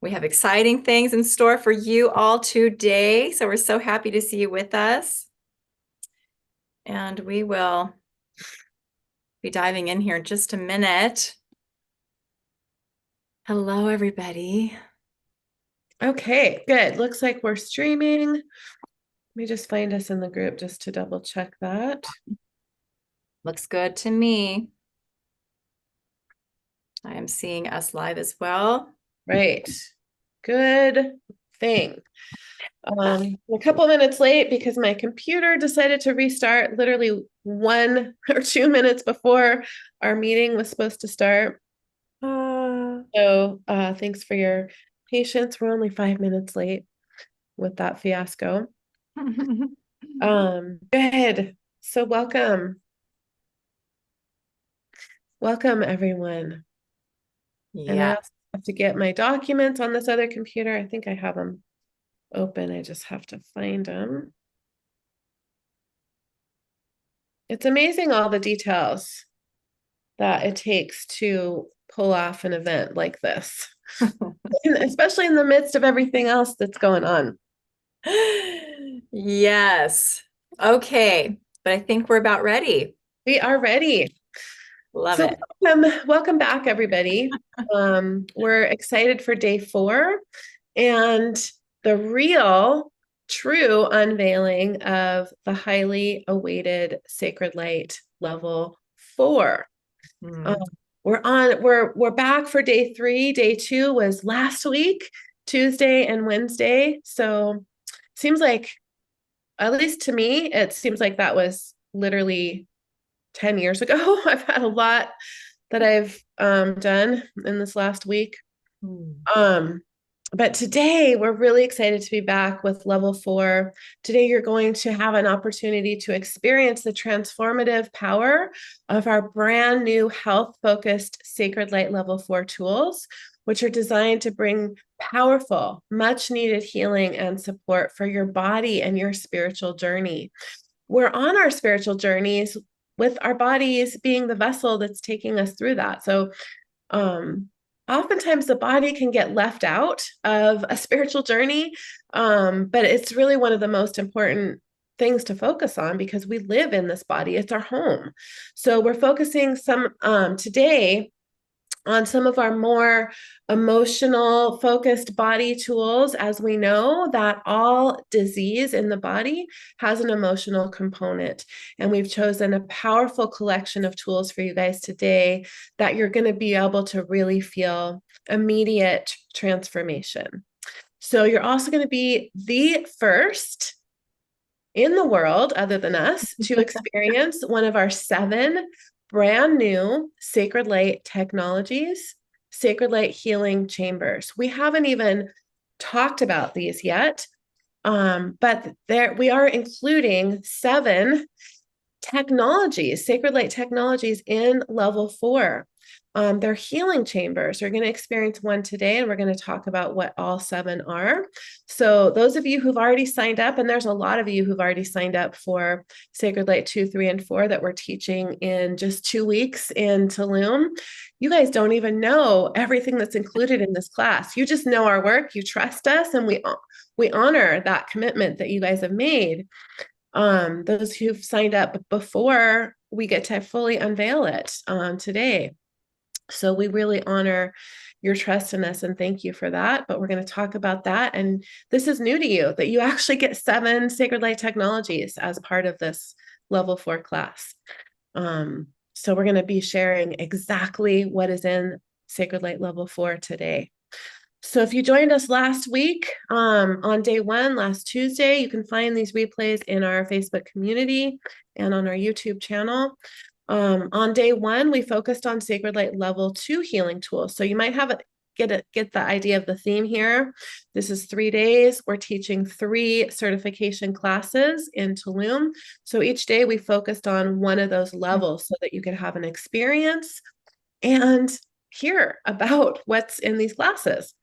We have exciting things in store for you all today. So we're so happy to see you with us. And we will be diving in here in just a minute. Hello, everybody. Okay, good. Looks like we're streaming. Let me just find us in the group just to double check that. Looks good to me. I am seeing us live as well. Right. Good thing. A couple minutes late because my computer decided to restart literally 1 or 2 minutes before our meeting was supposed to start. So thanks for your patience. We're only 5 minutes late with that fiasco. Good. So welcome. Welcome, everyone. And I Yeah. also have to get my documents on this other computer. I think I have them open. I just have to find them. It's amazing all the details that it takes to pull off an event like this, especially in the midst of everything else that's going on. Yes. Okay. But I think we're about ready. We are ready. Love So it. welcome back, everybody. We're excited for day 4 and the real, true unveiling of the highly awaited Sacred Light level 4. Hmm. We're back for day 3. Day 2 was last week, Tuesday and Wednesday. So seems like, at least to me, it seems like that was literally 10 years ago. I've had a lot that I've done in this last week. Hmm. Um, but today we're really excited to be back with level 4. Today you're going to have an opportunity to experience the transformative power of our brand new health-focused Sacred Light level 4 tools, which are designed to bring powerful, much-needed healing and support for your body and your spiritual journey. We're on our spiritual journeys with our bodies being the vessel that's taking us through that. So oftentimes the body can get left out of a spiritual journey, but it's really one of the most important things to focus on because we live in this body. It's our home. So we're focusing some today on some of our more emotional focused body tools, as we know that all disease in the body has an emotional component. And we've chosen a powerful collection of tools for you guys today that you're going to be able to really feel immediate transformation. So you're also going to be the first in the world, other than us, to experience one of our 7 brand new Sacred Light technologies, Sacred Light healing chambers. We haven't even talked about these yet, but there we are including 7 technologies, Sacred Light technologies in level 4. They're healing chambers. We're going to experience one today, and we're going to talk about what all 7 are. So those of you who've already signed up, and there's a lot of you who've already signed up for Sacred Light 2, 3, and 4 that we're teaching in just 2 weeks in Tulum. You guys don't even know everything that's included in this class. You just know our work, you trust us, and we honor that commitment that you guys have made. Those who've signed up before we get to fully unveil it today. So we really honor your trust in us and thank you for that. But we're going to talk about that. And this is new to you, that you actually get 7 Sacred Light technologies as part of this level 4 class. So we're going to be sharing exactly what is in Sacred Light level 4 today. So if you joined us last week on day 1, last Tuesday, you can find these replays in our Facebook community and on our YouTube channel. On day 1, we focused on Sacred Light level 2 healing tools. So you might have get the idea of the theme here. This is 3 days. We're teaching 3 certification classes in Tulum. So each day we focused on one of those levels so that you could have an experience and hear about what's in these classes.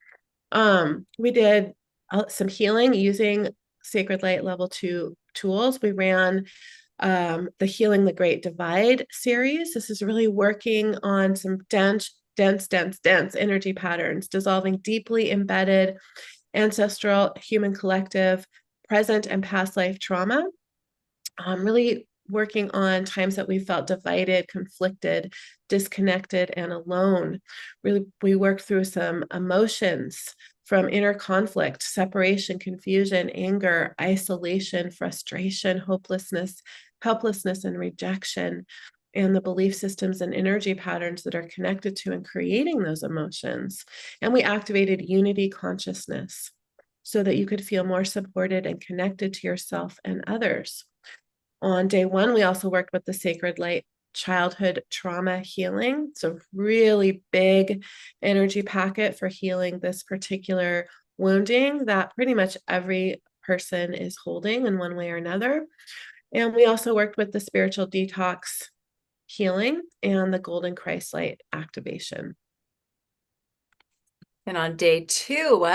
We did some healing using Sacred Light level 2 tools. We ran the Healing the Great Divide series. This is really working on some dense, dense, dense energy patterns, dissolving deeply embedded ancestral, human collective, present and past life trauma. Really working on times that we felt divided, conflicted, disconnected, and alone. Really, we worked through some emotions from inner conflict, separation, confusion, anger, isolation, frustration, hopelessness, helplessness, and rejection, and the belief systems and energy patterns that are connected to and creating those emotions. And we activated unity consciousness so that you could feel more supported and connected to yourself and others. On day one, we also worked with the Sacred Light childhood trauma healing. So really big energy packet for healing this particular wounding that pretty much every person is holding in one way or another. And we also worked with the spiritual detox healing and the golden Christ light activation. And on day 2,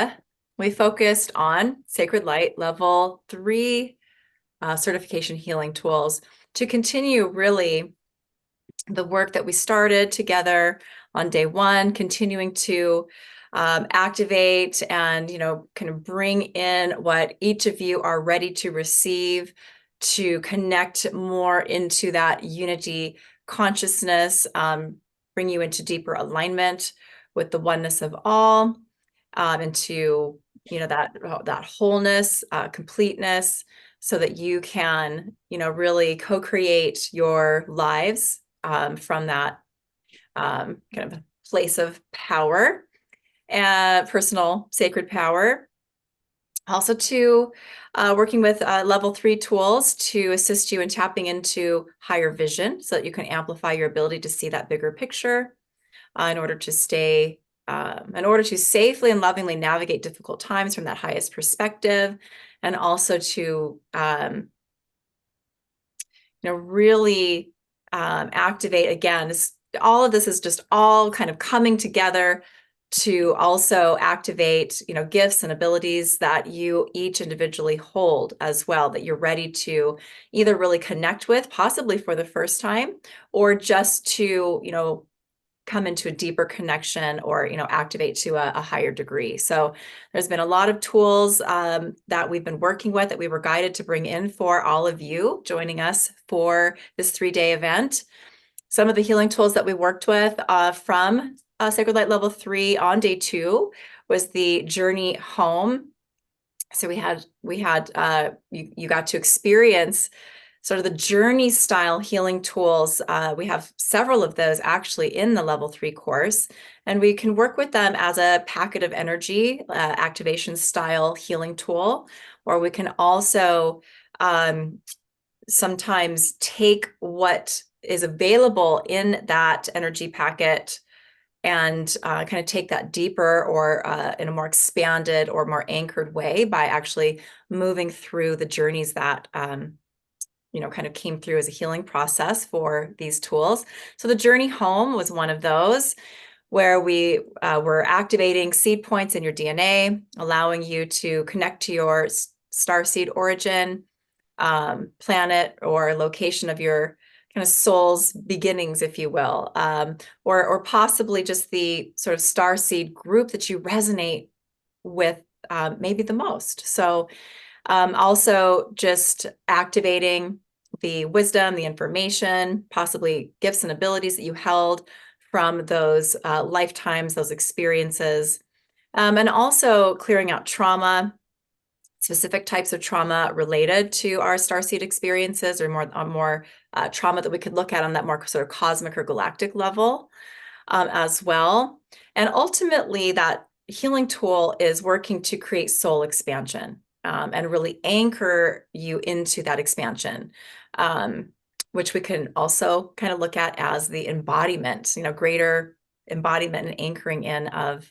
we focused on Sacred Light level 3 certification healing tools to continue really the work that we started together on day 1, continuing to activate and, kind of bring in what each of you are ready to receive, to connect more into that unity consciousness, bring you into deeper alignment with the oneness of all, into, that wholeness, completeness, so that you can, really co-create your lives from that kind of place of power and personal sacred power. Also to working with level 3 tools to assist you in tapping into higher vision so that you can amplify your ability to see that bigger picture in order to safely and lovingly navigate difficult times from that highest perspective, and also to really activate again. All of this is just all kind of coming together to also activate, gifts and abilities that you each individually hold as well, that you're ready to either really connect with, possibly for the first time, or just to, come into a deeper connection or, activate to a higher degree. So there's been a lot of tools that we've been working with that we were guided to bring in for all of you joining us for this 3-day event. Some of the healing tools that we worked with from Sacred Light Level 3 on day 2 was the journey home. So you got to experience sort of the journey style healing tools. We have several of those actually in the level 3 course, and we can work with them as a packet of energy activation style healing tool, or we can also sometimes take what is available in that energy packet and kind of take that deeper or in a more expanded or more anchored way by actually moving through the journeys that kind of came through as a healing process for these tools. So the journey home was one of those where we were activating seed points in your DNA, allowing you to connect to your starseed origin, planet or location of your kind of soul's beginnings, if you will, or possibly just the sort of starseed group that you resonate with maybe the most. So also just activating the wisdom, the information, possibly gifts and abilities that you held from those lifetimes, those experiences, and also clearing out trauma, specific types of trauma related to our starseed experiences, or more trauma that we could look at on that more sort of cosmic or galactic level as well. And ultimately, that healing tool is working to create soul expansion and really anchor you into that expansion, which we can also kind of look at as the embodiment, greater embodiment and anchoring in of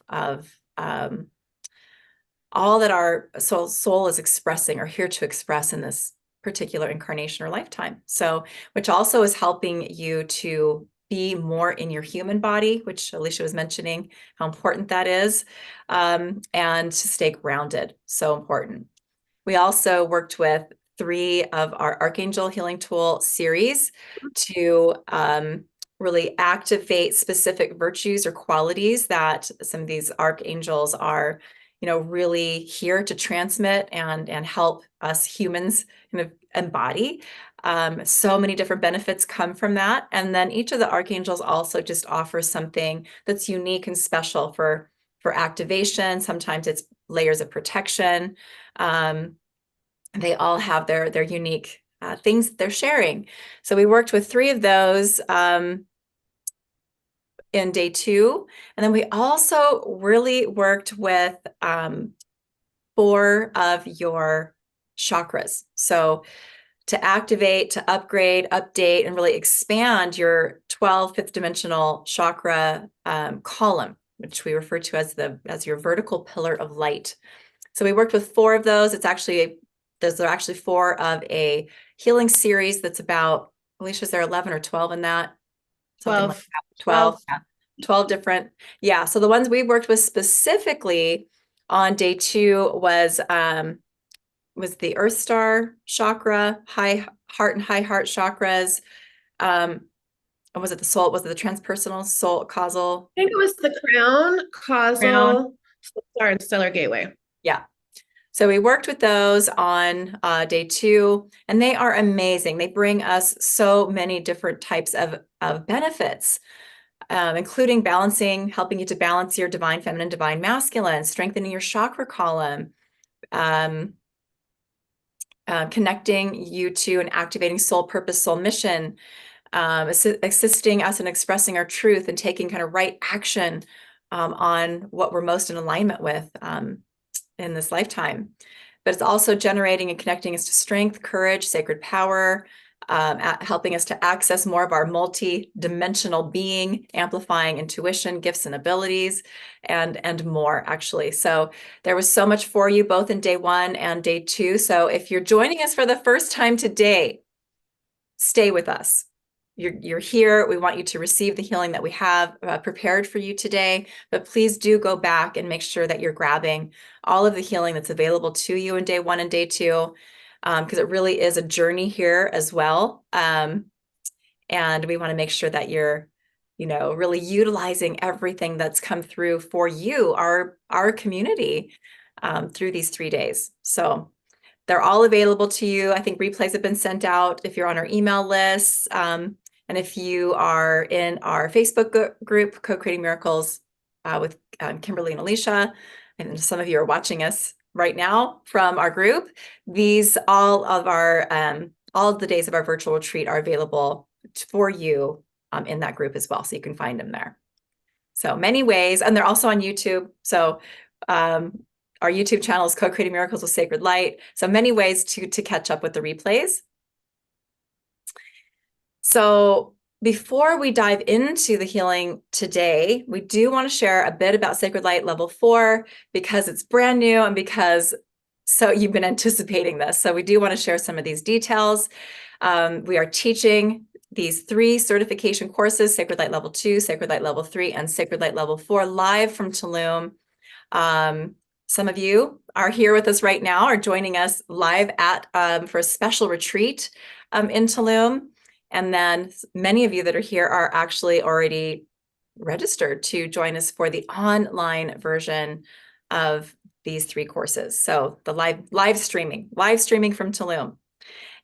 all that our soul is expressing or here to express in this particular incarnation or lifetime. So, which also is helping you to be more in your human body, which Elysia was mentioning how important that is, and to stay grounded. So important. We also worked with 3 of our Archangel Healing Tool series to really activate specific virtues or qualities that some of these archangels are, really here to transmit and help us humans kind of embody. So many different benefits come from that. And then each of the archangels also just offers something that's unique and special for activation. Sometimes it's layers of protection. They all have their unique things they're sharing. So we worked with 3 of those in day 2. And then we also really worked with 4 of your chakras. So to activate, to upgrade, update, and really expand your 12 fifth dimensional chakra column, which we refer to as your vertical pillar of light. So we worked with 4 of those. Those are actually 4 of a healing series that's about, Elysia, is there 11 or 12 in that? Something 12. like that. 12. Yeah. 12 different. Yeah. So the ones we worked with specifically on day 2 was the Earth Star chakra, high heart and high heart chakras. And was it the soul? Was it the transpersonal soul causal? I think it was the crown, causal, star, and stellar gateway. Yeah. So we worked with those on day 2, and they are amazing. They bring us so many different types of benefits, including helping you to balance your divine feminine, divine masculine, strengthening your chakra column, connecting you to and activating soul purpose, soul mission, assisting us in expressing our truth and taking kind of right action on what we're most in alignment with in this lifetime. But it's also generating and connecting us to strength, courage, sacred power, helping us to access more of our multi-dimensional being, amplifying intuition, gifts and abilities, and more, actually. So there was so much for you both in day 1 and day 2. So if you're joining us for the first time today, stay with us. You're here. We want you to receive the healing that we have prepared for you today, but please do go back and make sure that you're grabbing all of the healing that's available to you in day 1 and day 2, because it really is a journey here as well. And we want to make sure that you're, really utilizing everything that's come through for you, our community, through these 3 days. So they're all available to you. I think replays have been sent out if you're on our email lists. And if you are in our Facebook group, Co-Creating Miracles with Kimberlie and Elysia, and some of you are watching us right now from our group, all of the days of our virtual retreat are available for you in that group as well. So you can find them there. So many ways, and they're also on YouTube. So our YouTube channel is Co-Creating Miracles with Sacred Light. So many ways to catch up with the replays. So before we dive into the healing today, we do want to share a bit about Sacred Light Level 4 because it's brand new and so you've been anticipating this. So we do want to share some of these details. We are teaching these 3 certification courses, Sacred Light Level 2, Sacred Light Level 3, and Sacred Light Level 4, live from Tulum. Some of you are here with us right now, are joining us live for a special retreat in Tulum. And then many of you that are here are actually already registered to join us for the online version of these 3 courses. So the live streaming from Tulum.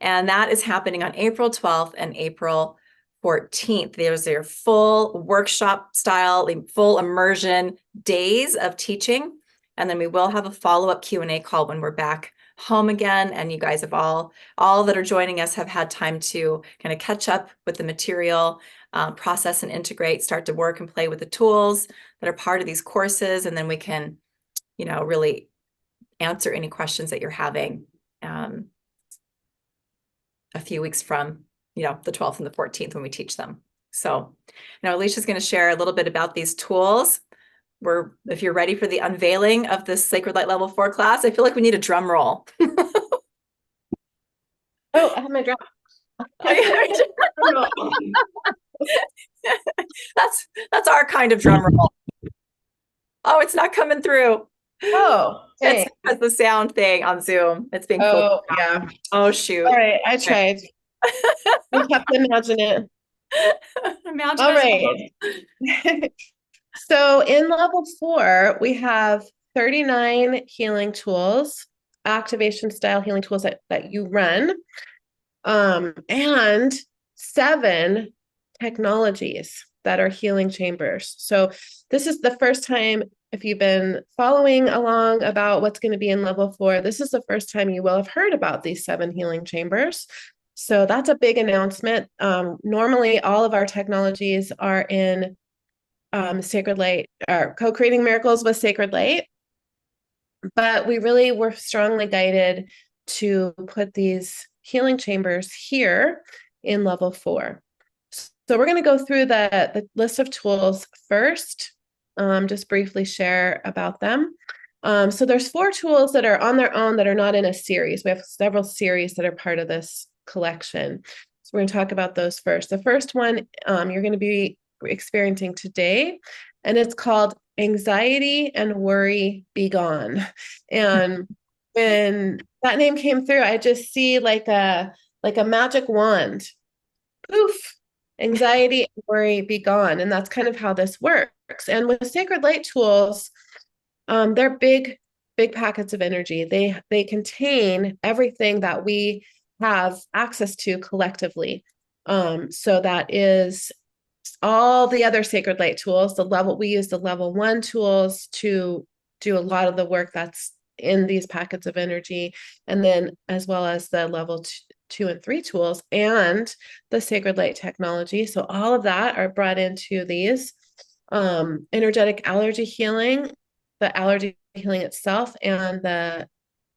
And that is happening on April 12th and April 14th. There's their full workshop style, full immersion days of teaching. And then we will have a follow-up Q&A call when we're back home again. And you guys have all that are joining us have had time to kind of catch up with the material, process and integrate, start to work and play with the tools that are part of these courses. And then we can, really answer any questions that you're having a few weeks from, the 12th and the 14th when we teach them. So now Alicia's going to share a little bit about these tools. If you're ready for the unveiling of this Sacred Light Level 4 class, I feel like we need a drum roll. Oh, I have my drum. That's our kind of drum roll. Oh, it's not coming through. Oh, it's because the sound thing on Zoom. It's being filtered out. Yeah. Oh, shoot. All right, I tried. I kept imagining it. Imagine All it all. right. So in level 4, we have 39 healing tools, activation style healing tools that you run, and 7 technologies that are healing chambers. So this is the first time, if you've been following along about what's going to be in level 4, this is the first time you will have heard about these 7 healing chambers. So that's a big announcement. Normally, all of our technologies are in Sacred Light, or co-creating miracles with Sacred Light. But we really were strongly guided to put these healing chambers here in level 4. So we're going to go through the list of tools first, just briefly share about them. So there's 4 tools that are on their own that are not in a series. We have several series that are part of this collection. So we're going to talk about those first. The first one you're going to be experiencing today, and it's called Anxiety and Worry Be Gone. And when that name came through, I just see like a magic wand. Poof, anxiety and worry be gone. And that's kind of how this works. And with Sacred Light tools, they're big packets of energy. They contain everything that we have access to collectively. So that is all the other Sacred Light tools. We use the level 1 tools to do a lot of the work that's in these packets of energy, and then as well as the level 2 and 3 tools and the Sacred Light technology. So all of that are brought into these energetic allergy healing, the allergy healing itself, and the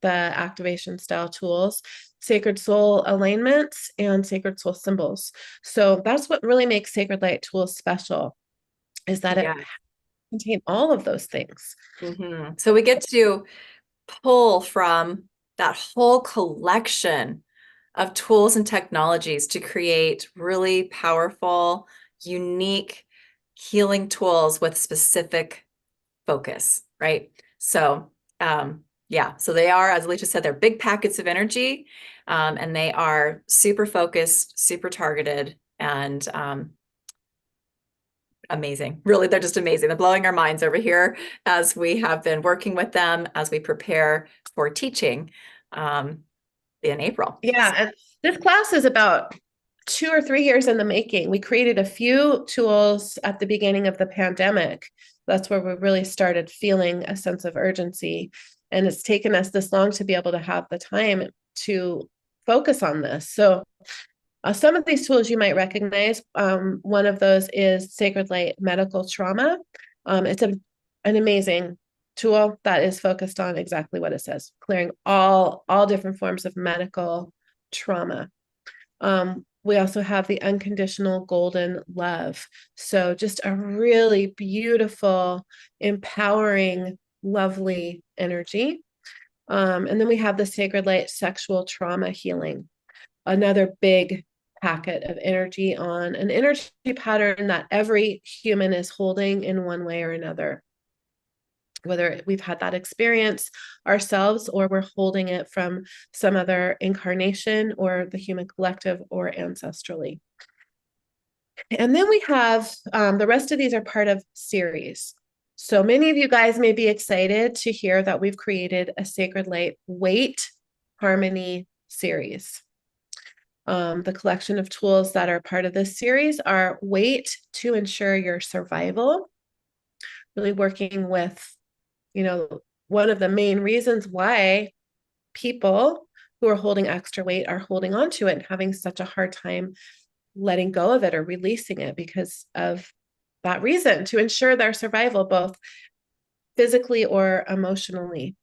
activation style tools, sacred soul alignments, and sacred soul symbols. So that's what really makes Sacred Light tools special, is that it contains all of those things. So we get to pull from that whole collection of tools and technologies to create really powerful, unique healing tools with specific focus, right? So, so they are, as Elysia said, they're big packets of energy, and they are super focused, super targeted, and amazing. Really, they're just amazing. They're blowing our minds over here as we have been working with them as we prepare for teaching in April. Yeah, and this class is about 2 or 3 years in the making. We created a few tools at the beginning of the pandemic. That's where we really started feeling a sense of urgency. And it's taken us this long to be able to have the time to focus on this. So some of these tools you might recognize. One of those is Sacred Light Medical Trauma. It's an amazing tool that is focused on exactly what it says, clearing all different forms of medical trauma. We also have the Unconditional Golden Love. So just a really beautiful, empowering, lovely energy. And then we have the Sacred Light Sexual Trauma Healing, another big packet of energy on an energy pattern that every human is holding in one way or another. Whether we've had that experience ourselves or we're holding it from some other incarnation or the human collective or ancestrally. And then we have the rest of these are part of series. So many of you guys may be excited to hear that we've created a Sacred Light Weight Harmony series. The collection of tools that are part of this series are weight to ensure your survival, really working with, one of the main reasons why people who are holding extra weight are holding on to it and having such a hard time letting go of it or releasing it because of that reason, to ensure their survival, both physically or emotionally.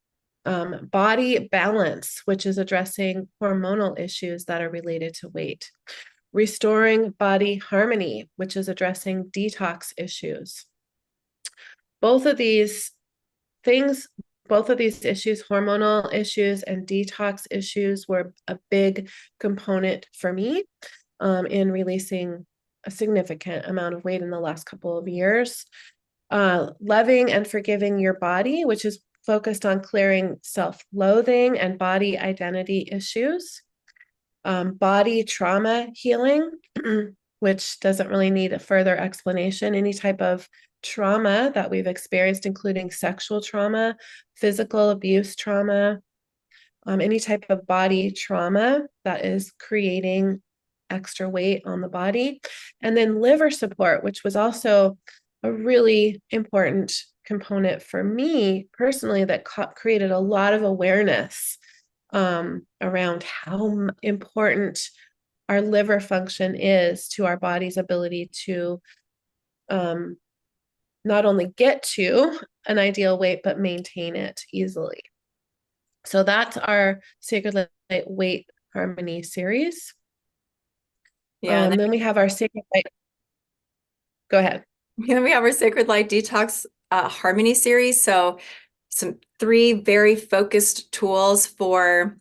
Body balance, which is addressing hormonal issues that are related to weight. Restoring body harmony, which is addressing detox issues. Both of these issues, hormonal issues and detox issues, were a big component for me in releasing a significant amount of weight in the last couple of years. Loving and forgiving your body, which is focused on clearing self-loathing and body identity issues. Body trauma healing, which doesn't really need a further explanation. Any type of trauma that we've experienced, including sexual trauma, physical abuse trauma, any type of body trauma that is creating extra weight on the body. And then liver support, which was also a really important component for me personally, that created a lot of awareness around how important our liver function is to our body's ability to not only get to an ideal weight, but maintain it easily. So that's our Sacred Light Weight Harmony series. Yeah. Then we have our Sacred Light. Go ahead. Then we have our Sacred Light Detox Harmony series. So some 3 very focused tools for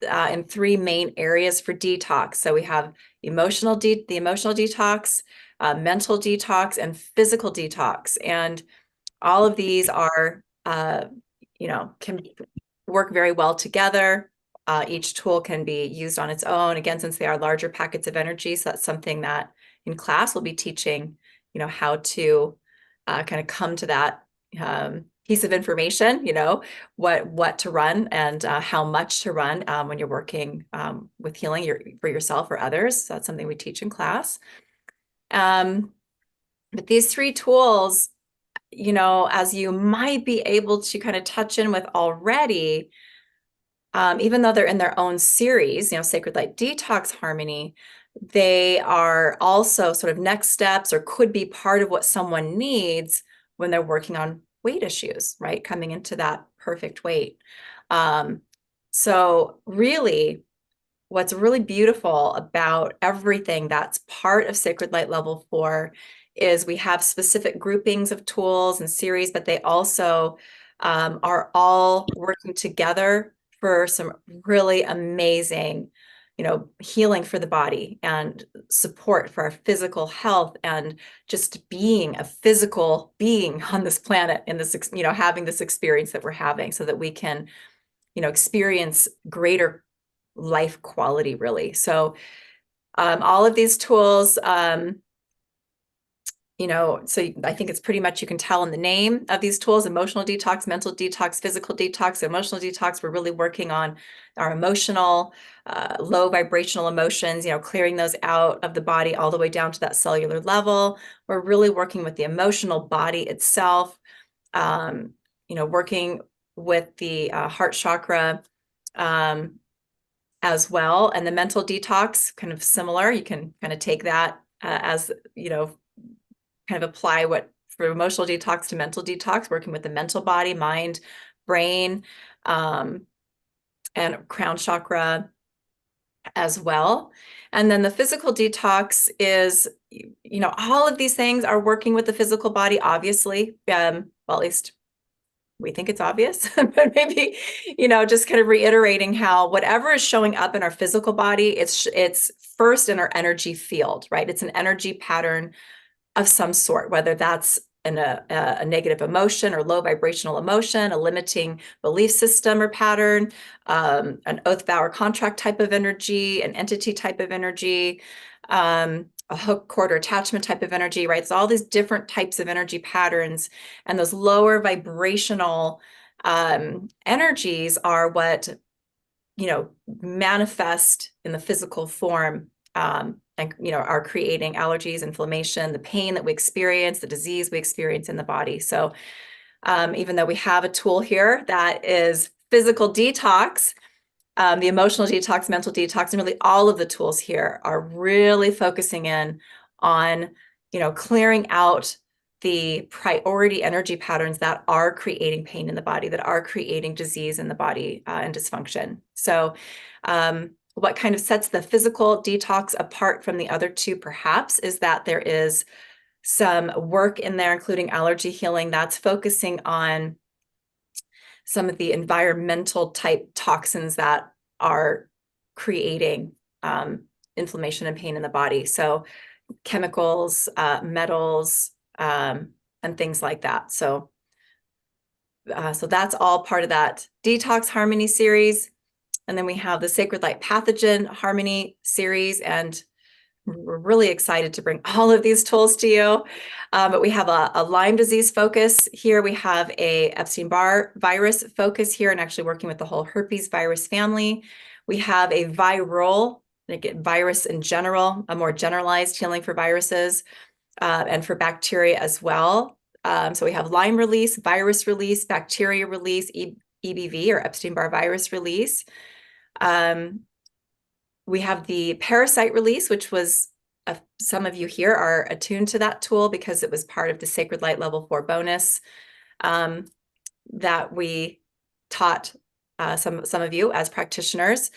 in 3 main areas for detox. So we have the emotional detox, mental detox, and physical detox. And all of these are, can work very well together. Each tool can be used on its own. Again, since they are larger packets of energy, so that's something that in class we'll be teaching, how to kind of come to that piece of information, what to run and how much to run when you're working with healing for yourself or others. So that's something we teach in class. But these 3 tools, as you might be able to kind of touch in with already, even though they're in their own series, Sacred Light Detox Harmony, they are also sort of next steps or could be part of what someone needs when they're working on weight issues, right? Coming into that perfect weight. So really, what's really beautiful about everything that's part of Sacred Light Level 4 is we have specific groupings of tools and series, but they also are all working together for some really amazing, healing for the body and support for our physical health and just being a physical being on this planet in this, having this experience that we're having so that we can, experience greater life quality, really. So all of these tools, so I think it's pretty much, you can tell in the name of these tools: emotional detox, mental detox, physical detox. Emotional detox, we're really working on our emotional, low vibrational emotions, clearing those out of the body all the way down to that cellular level. We're really working with the emotional body itself, working with the heart chakra as well. And the mental detox, kind of similar. You can kind of take that as, kind of apply what for emotional detox to mental detox, working with the mental body, mind, brain, and crown chakra as well. And then the physical detox is, all of these things are working with the physical body, obviously. Well, at least we think it's obvious, but maybe, just kind of reiterating how whatever is showing up in our physical body, it's first in our energy field, right? It's an energy pattern of some sort, whether that's a negative emotion or low vibrational emotion, a limiting belief system or pattern, an oath, vow, or contract type of energy, an entity type of energy, a hook, cord, or attachment type of energy, right? So all these different types of energy patterns, and those lower vibrational energies are what, manifest in the physical form, and, are creating allergies, inflammation, the pain that we experience, the disease we experience in the body. So even though we have a tool here that is physical detox, the emotional detox, mental detox, and really all of the tools here are really focusing in on, clearing out the priority energy patterns that are creating pain in the body, that are creating disease in the body and dysfunction. So what kind of sets the physical detox apart from the other 2, perhaps, is that there is some work in there, including allergy healing, that's focusing on some of the environmental type toxins that are creating inflammation and pain in the body. So chemicals, metals, and things like that. So that's all part of that Detox Harmony series. And then we have the Sacred Light Pathogen Harmony series. And We're really excited to bring all of these tools to you. But we have a Lyme disease focus here. We have a Epstein-Barr virus focus here, and actually working with the whole herpes virus family. We have a viral, like virus in general, a more generalized healing for viruses and for bacteria as well. So we have Lyme release, virus release, bacteria release, EBV or Epstein-Barr virus release. We have the parasite release, which was some of you here are attuned to that tool because it was part of the Sacred Light Level 4 bonus that we taught some of you as practitioners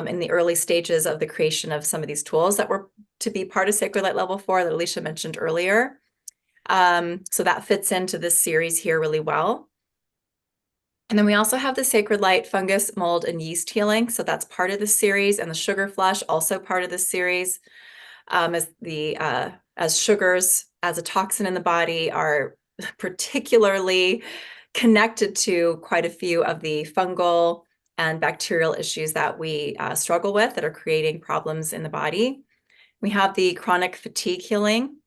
in the early stages of the creation of some of these tools that were to be part of Sacred Light Level 4 that Elysia mentioned earlier. So that fits into this series here really well. And then we also have the Sacred Light fungus, mold, and yeast healing. So that's part of the series, and the sugar flush also part of the series. As sugars as a toxin in the body are particularly connected to quite a few of the fungal and bacterial issues that we struggle with that are creating problems in the body. We have the chronic fatigue healing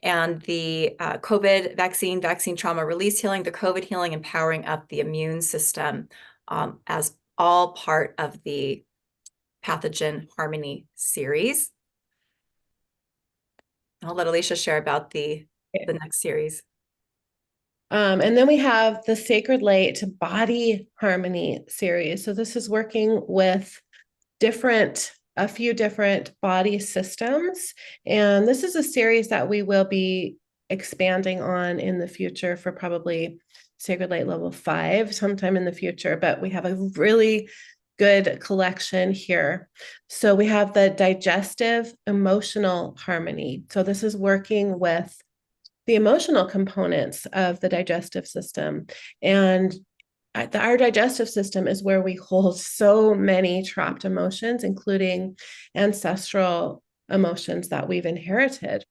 and the COVID vaccine trauma release healing, the COVID healing, and powering up the immune system as all part of the Pathogen Harmony series. I'll let Elysia share about the next series. And then we have the Sacred Light Body Harmony series. So this is working with a few different body systems. And this is a series that we will be expanding on in the future for probably Sacred Light Level 5 sometime in the future. But we have a really good collection here. So we have the Digestive Emotional Harmony. So this is working with the emotional components of the digestive system. And our digestive system is where we hold so many trapped emotions, including ancestral emotions that we've inherited.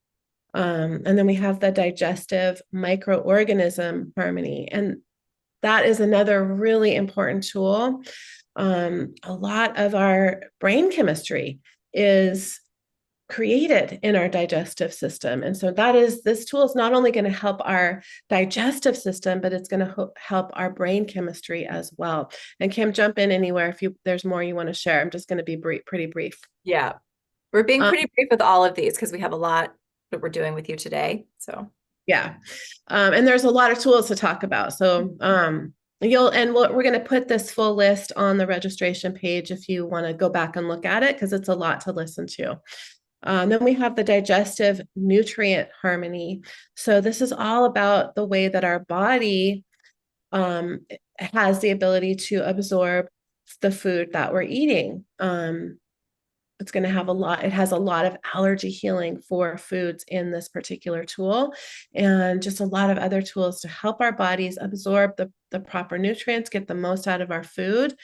And then we have the digestive microorganism harmony. And that is another really important tool. A lot of our brain chemistry is created in our digestive system. And so this tool is not only going to help our digestive system, but it's going to help our brain chemistry as well. And Kim, jump in anywhere if there's more you want to share. I'm just going to be pretty brief. Yeah, we're being pretty brief with all of these because we have a lot that we're doing with you today. So yeah, and there's a lot of tools to talk about. So we're going to put this full list on the registration page if you want to go back and look at it, because it's a lot to listen to. Then we have the digestive nutrient harmony. So this is all about the way that our body has the ability to absorb the food that we're eating. It's going to have it has a lot of allergy healing for foods in this particular tool, and just a lot of other tools to help our bodies absorb the proper nutrients, get the most out of our food,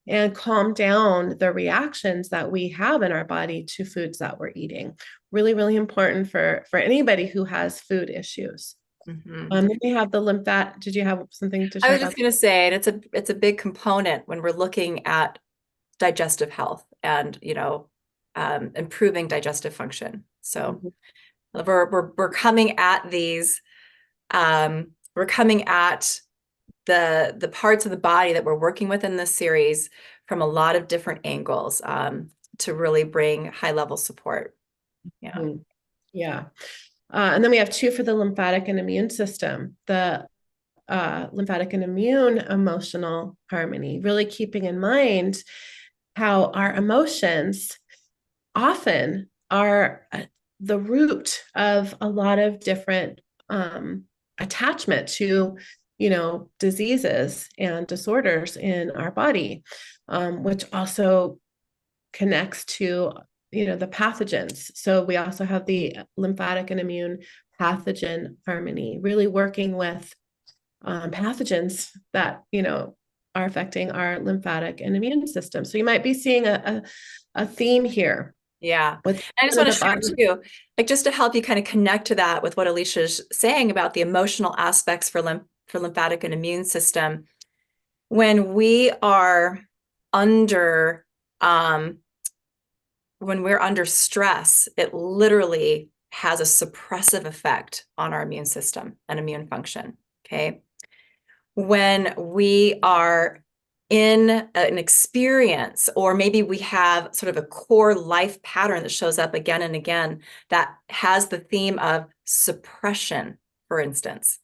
and calm down the reactions that we have in our body to foods that we're eating. Really, really important for anybody who has food issues. Then we have the lymphatic. Did you have something to share? I was just going to say, and it's a big component when we're looking at digestive health and improving digestive function. So we're coming at these. We're coming at the parts of the body that we're working with in this series from a lot of different angles to really bring high level support. Yeah. Yeah. And then we have two for the lymphatic and immune system, the lymphatic and immune emotional harmony, really keeping in mind how our emotions often are the root of a lot of different attachment to diseases and disorders in our body, which also connects to, the pathogens. So we also have the lymphatic and immune pathogen harmony, really working with pathogens that, are affecting our lymphatic and immune system. So you might be seeing a theme here. Yeah. I just want to share too, like just to help you kind of connect to that with what Elysia is saying about the emotional aspects for lymphatic and immune system. When we are under when we're under stress, it literally has a suppressive effect on our immune system and immune function. Okay. When we are in an experience, or maybe we have sort of a core life pattern that shows up again and again that has the theme of suppression, for instance,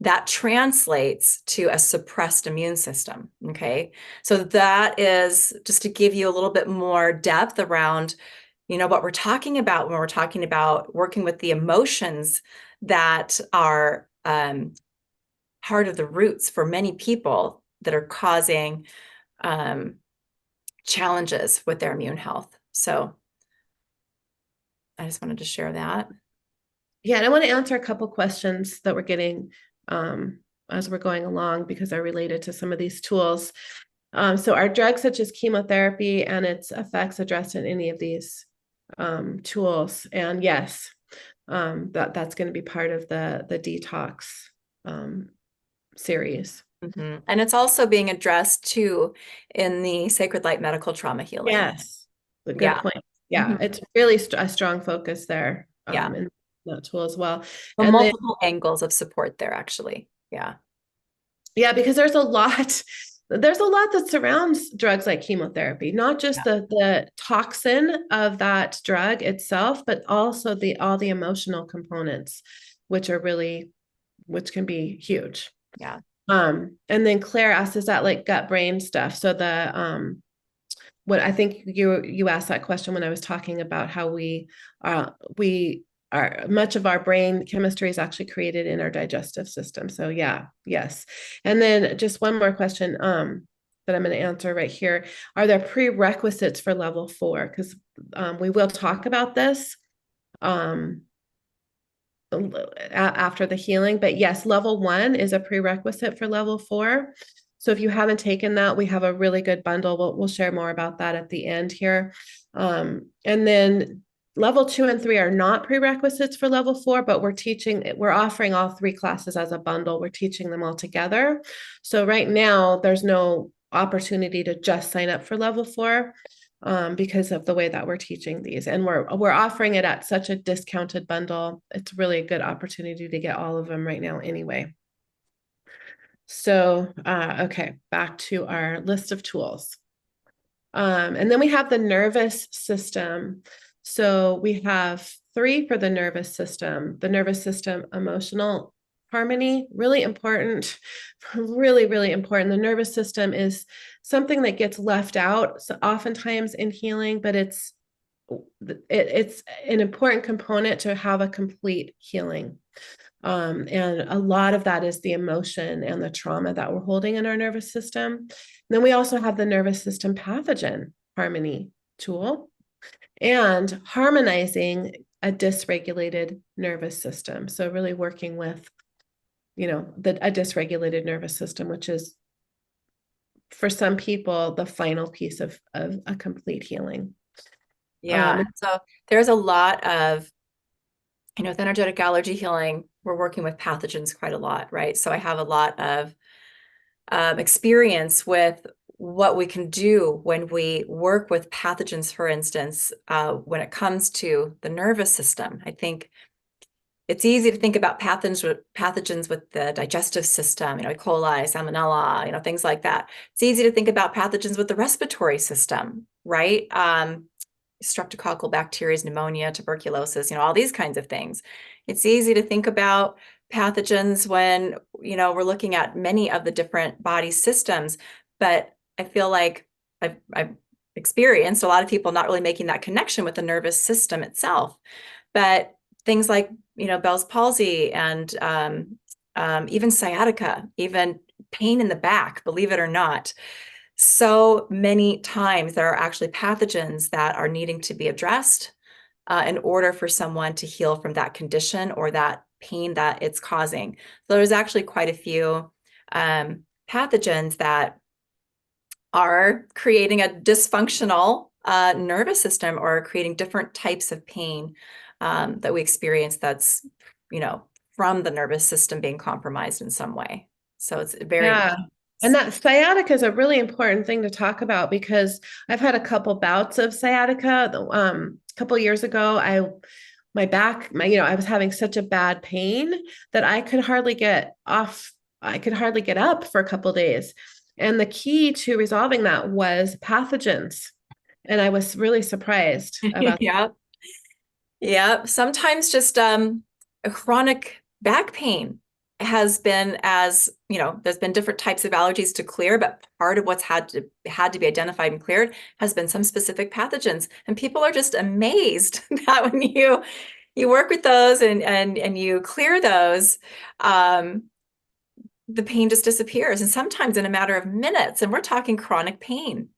that translates to a suppressed immune system. Okay. So that is just to give you a little bit more depth around, what we're talking about when we're talking about working with the emotions that are part of the roots for many people that are causing challenges with their immune health. So I just wanted to share that. Yeah, and I want to answer a couple questions that we're getting as we're going along because they're related to some of these tools. So are drugs such as chemotherapy and its effects addressed in any of these tools? And yes, that's going to be part of the detox series. Mm-hmm. And it's also being addressed too in the Sacred Light Medical Trauma Healing. Yes, a good Yeah. point. Yeah, Mm-hmm. it's really a strong focus there Yeah. in that tool as well. Well, And multiple angles of support there, actually. Yeah. yeah, because there's a lot that surrounds drugs like chemotherapy, not just the toxin of that drug itself, but also all the emotional components, which can be huge. Yeah. And then Claire asked, is that like gut brain stuff? So what I think you asked that question when I was talking about how we are much of our brain chemistry is actually created in our digestive system. So yeah, yes. And then just one more question that I'm going to answer right here. Are there prerequisites for level 4? Because we will talk about this after the healing, but yes, level 1 is a prerequisite for level 4. So if you haven't taken that, we have a really good bundle. We'll share more about that at the end here. And then level 2 and 3 are not prerequisites for level 4, but we're offering all 3 classes as a bundle. We're teaching them all together. So right now there's no opportunity to just sign up for level 4 because of the way that we're teaching these. And we're offering it at such a discounted bundle. It's really a good opportunity to get all of them right now anyway. So, okay, back to our list of tools. And then we have the nervous system. So we have 3 for the nervous system. The nervous system, emotional harmony, really important, really, really important. The nervous system is something that gets left out so oftentimes in healing, but it's an important component to have a complete healing. And a lot of that is the emotion and the trauma that we're holding in our nervous system. And then we also have the nervous system pathogen harmony tool and harmonizing a dysregulated nervous system. So really working with, a dysregulated nervous system, which is for some people, the final piece of a complete healing. Yeah. So there's a lot of, with energetic allergy healing, we're working with pathogens quite a lot, right? So I have a lot of experience with what we can do when we work with pathogens, for instance, when it comes to the nervous system. I think it's easy to think about pathogens with the digestive system, E. coli, salmonella, things like that. It's easy to think about pathogens with the respiratory system, right? Streptococcal bacteria, pneumonia, tuberculosis, all these kinds of things. It's easy to think about pathogens when, we're looking at many of the different body systems, but I feel like I've experienced a lot of people not really making that connection with the nervous system itself. But things like, Bell's palsy and even sciatica, even pain in the back, believe it or not. So many times there are actually pathogens that are needing to be addressed in order for someone to heal from that condition or that pain that it's causing. So there's actually quite a few pathogens that are creating a dysfunctional nervous system or creating different types of pain that we experience that's, from the nervous system being compromised in some way. So it's very Yeah. And that sciatica is a really important thing to talk about because I've had a couple bouts of sciatica. A couple years ago, my back, I was having such a bad pain that I could hardly get off. I could hardly get up for a couple of days. And the key to resolving that was pathogens. And I was really surprised about Yeah. Yeah. Sometimes just a chronic back pain has been, as you know, there's been different types of allergies to clear, but part of what's had to be identified and cleared has been some specific pathogens. And people are just amazed that when you work with those and you clear those, the pain just disappears, and sometimes in a matter of minutes. And we're talking chronic pain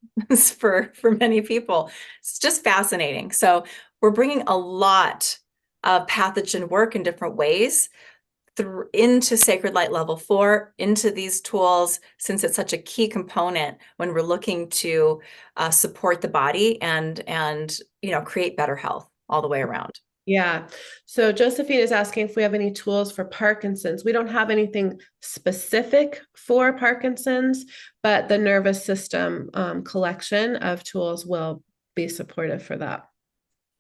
for many people. It's just fascinating. So we're bringing a lot of pathogen work in different ways through into Sacred Light Level 4, into these tools, since it's such a key component when we're looking to support the body and create better health all the way around. Yeah. So Josephine is asking if we have any tools for Parkinson's. We don't have anything specific for Parkinson's, but the nervous system collection of tools will be supportive for that.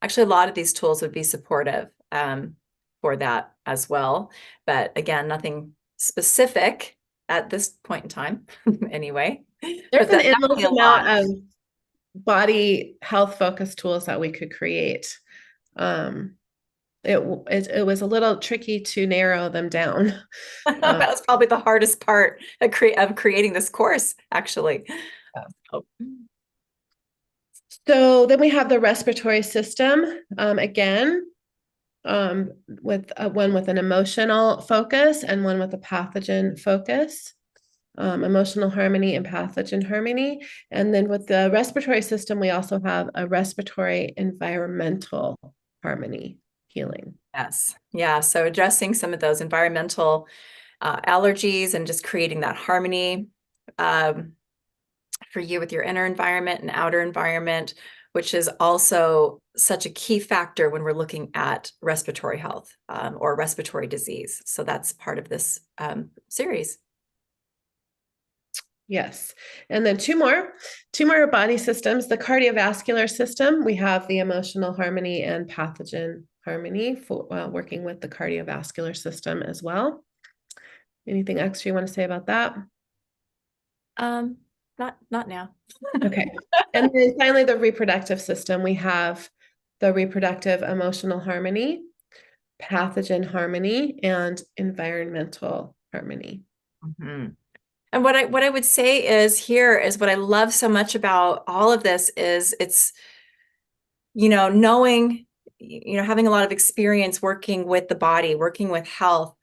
Actually, a lot of these tools would be supportive for that as well. But again, nothing specific at this point in time anyway. There's But an endless definitely a amount lot. of body health focused tools that we could create. It was a little tricky to narrow them down. That was probably the hardest part of creating this course, actually. Oh. So then we have the respiratory system, again, with one with an emotional focus and one with a pathogen focus. Emotional harmony and pathogen harmony. And then with the respiratory system, we also have a respiratory environmental harmony healing. Yes. Yeah. So addressing some of those environmental allergies and just creating that harmony for you with your inner environment and outer environment, which is also such a key factor when we're looking at respiratory health or respiratory disease. So that's part of this series. Yes. And then two more body systems, the cardiovascular system. We have the emotional harmony and pathogen harmony for working with the cardiovascular system as well. Anything extra you want to say about that? Not now. Okay. And then finally, the reproductive system. We have the reproductive emotional harmony, pathogen harmony, and environmental harmony. Mm-hmm. And what I would say is here is what I love so much about all of this is it's, knowing, having a lot of experience working with the body, working with health.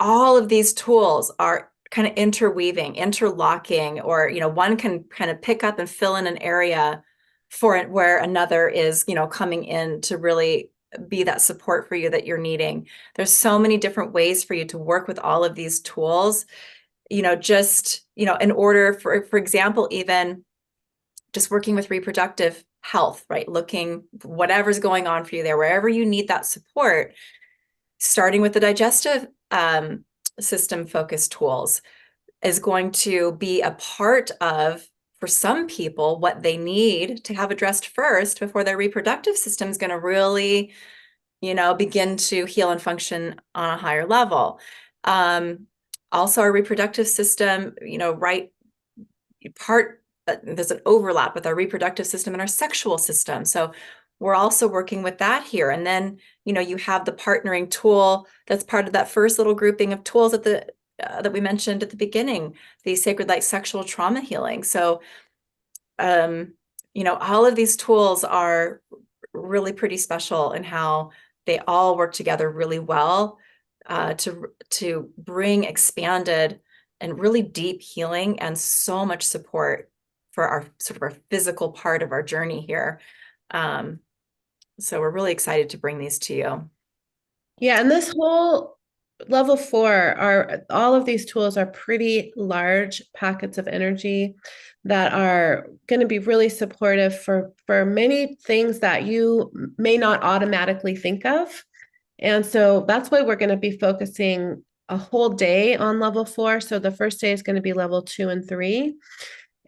All of these tools are kind of interweaving, interlocking, or, one can kind of pick up and fill in an area for it where another is, coming in to really be that support for you that you're needing. There's so many different ways for you to work with all of these tools. Just, in order for example, even just working with reproductive health, right? Looking whatever's going on for you there, wherever you need that support, starting with the digestive system focused tools is going to be a part of, for some people, what they need to have addressed first before their reproductive system is going to really, begin to heal and function on a higher level. Also, our reproductive system, there's an overlap with our reproductive system and our sexual system. So we're also working with that here. And then, you have the partnering tool that's part of that first little grouping of tools that we mentioned at the beginning, the Sacred Light Sexual Trauma Healing. So, all of these tools are really pretty special in how they all work together really well to bring expanded and really deep healing and so much support for our sort of our physical part of our journey here. So we're really excited to bring these to you. Yeah, and this whole level 4 all of these tools are pretty large packets of energy that are going to be really supportive for many things that you may not automatically think of. And so that's why we're going to be focusing a whole day on level 4. So the first day is going to be level 2 and 3.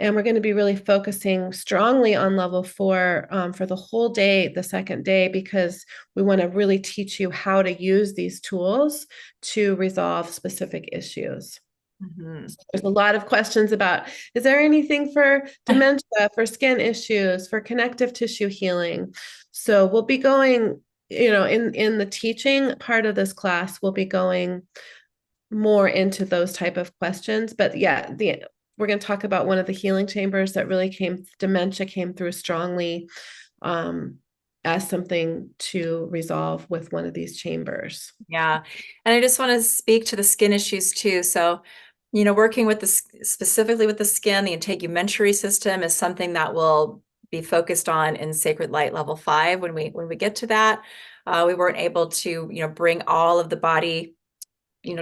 And we're going to be really focusing strongly on level 4 for the whole day, the second day, because we want to really teach you how to use these tools to resolve specific issues. Mhm. There's a lot of questions about, is there anything for dementia, for skin issues, for connective tissue healing? So we'll be going, in the teaching part of this class, we'll be going more into those type of questions. But yeah, we're going to talk about one of the healing chambers that really dementia came through strongly as something to resolve with one of these chambers. Yeah. And I just want to speak to the skin issues too. So, working with specifically with the skin, the integumentary system is something that will be focused on in Sacred Light level 5. When we get to that, we weren't able to, bring all of the body,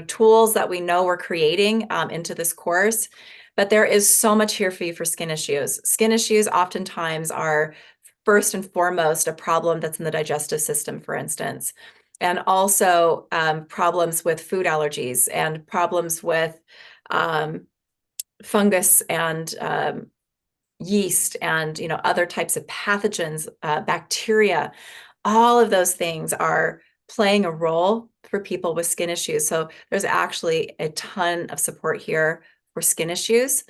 tools that we know we're creating into this course. But there is so much here for you for skin issues. Skin issues oftentimes are first and foremost a problem that's in the digestive system, for instance, and also problems with food allergies and problems with fungus and yeast and other types of pathogens, bacteria. All of those things are playing a role for people with skin issues. So there's actually a ton of support here for skin issues,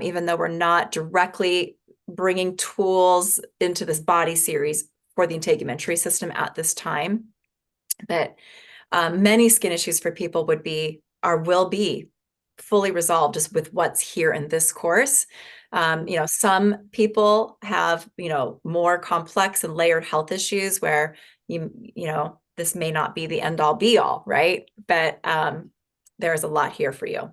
even though we're not directly bringing tools into this body series for the integumentary system at this time. But many skin issues for people will be fully resolved just with what's here in this course. Some people have, more complex and layered health issues where this may not be the end all be all, right? But there's a lot here for you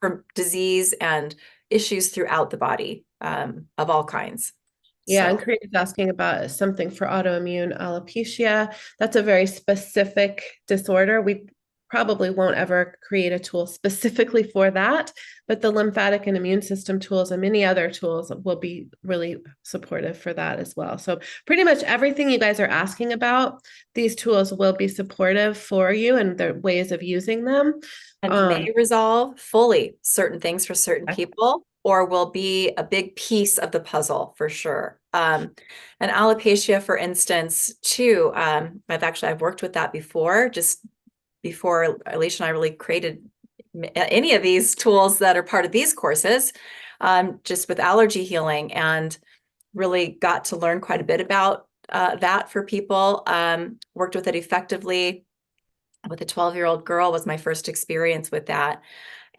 for disease and issues throughout the body of all kinds. Yeah, So. and Korea is asking about something for autoimmune alopecia. That's a very specific disorder. We probably won't ever create a tool specifically for that, but the lymphatic and immune system tools and many other tools will be really supportive for that as well. So pretty much everything you guys are asking about, these tools will be supportive for you and their ways of using them. And may resolve fully certain things for certain people, or will be a big piece of the puzzle for sure. And alopecia, for instance, too, I've worked with that before, just before Elysia and I really created any of these tools that are part of these courses, just with allergy healing, and really got to learn quite a bit about that for people. Worked with it effectively with a 12-year-old girl was my first experience with that.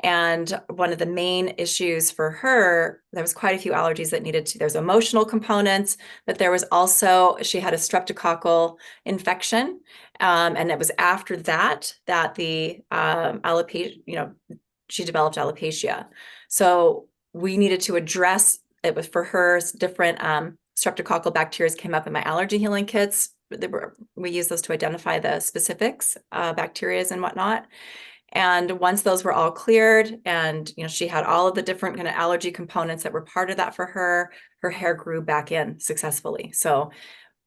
And one of the main issues for her, there was quite a few allergies that there's emotional components, but there was also, she had a streptococcal infection. And it was after that the alopecia, she developed alopecia. So we needed to address it. Was for her, different streptococcal bacteria came up in my allergy healing kits. We use those to identify the specifics, bacteria and whatnot. And once those were all cleared and, she had all of the different kind of allergy components that were part of that for her hair grew back in successfully. So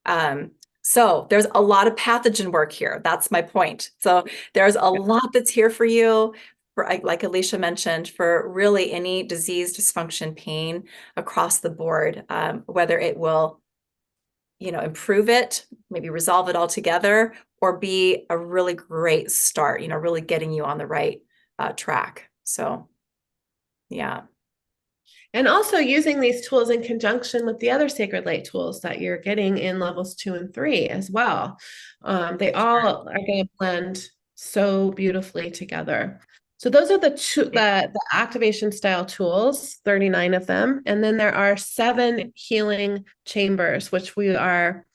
there's a lot of pathogen work here. That's my point. So there's a lot that's here for you, for, like Elysia mentioned, for really any disease, dysfunction, pain across the board, whether it will improve it, maybe resolve it altogether, or be a really great start, really getting you on the right track. So, yeah. And also using these tools in conjunction with the other Sacred Light tools that you're getting in levels 2 and 3 as well. They all are going to blend so beautifully together. So those are the activation style tools, 39 of them. And then there are 7 healing chambers, which we are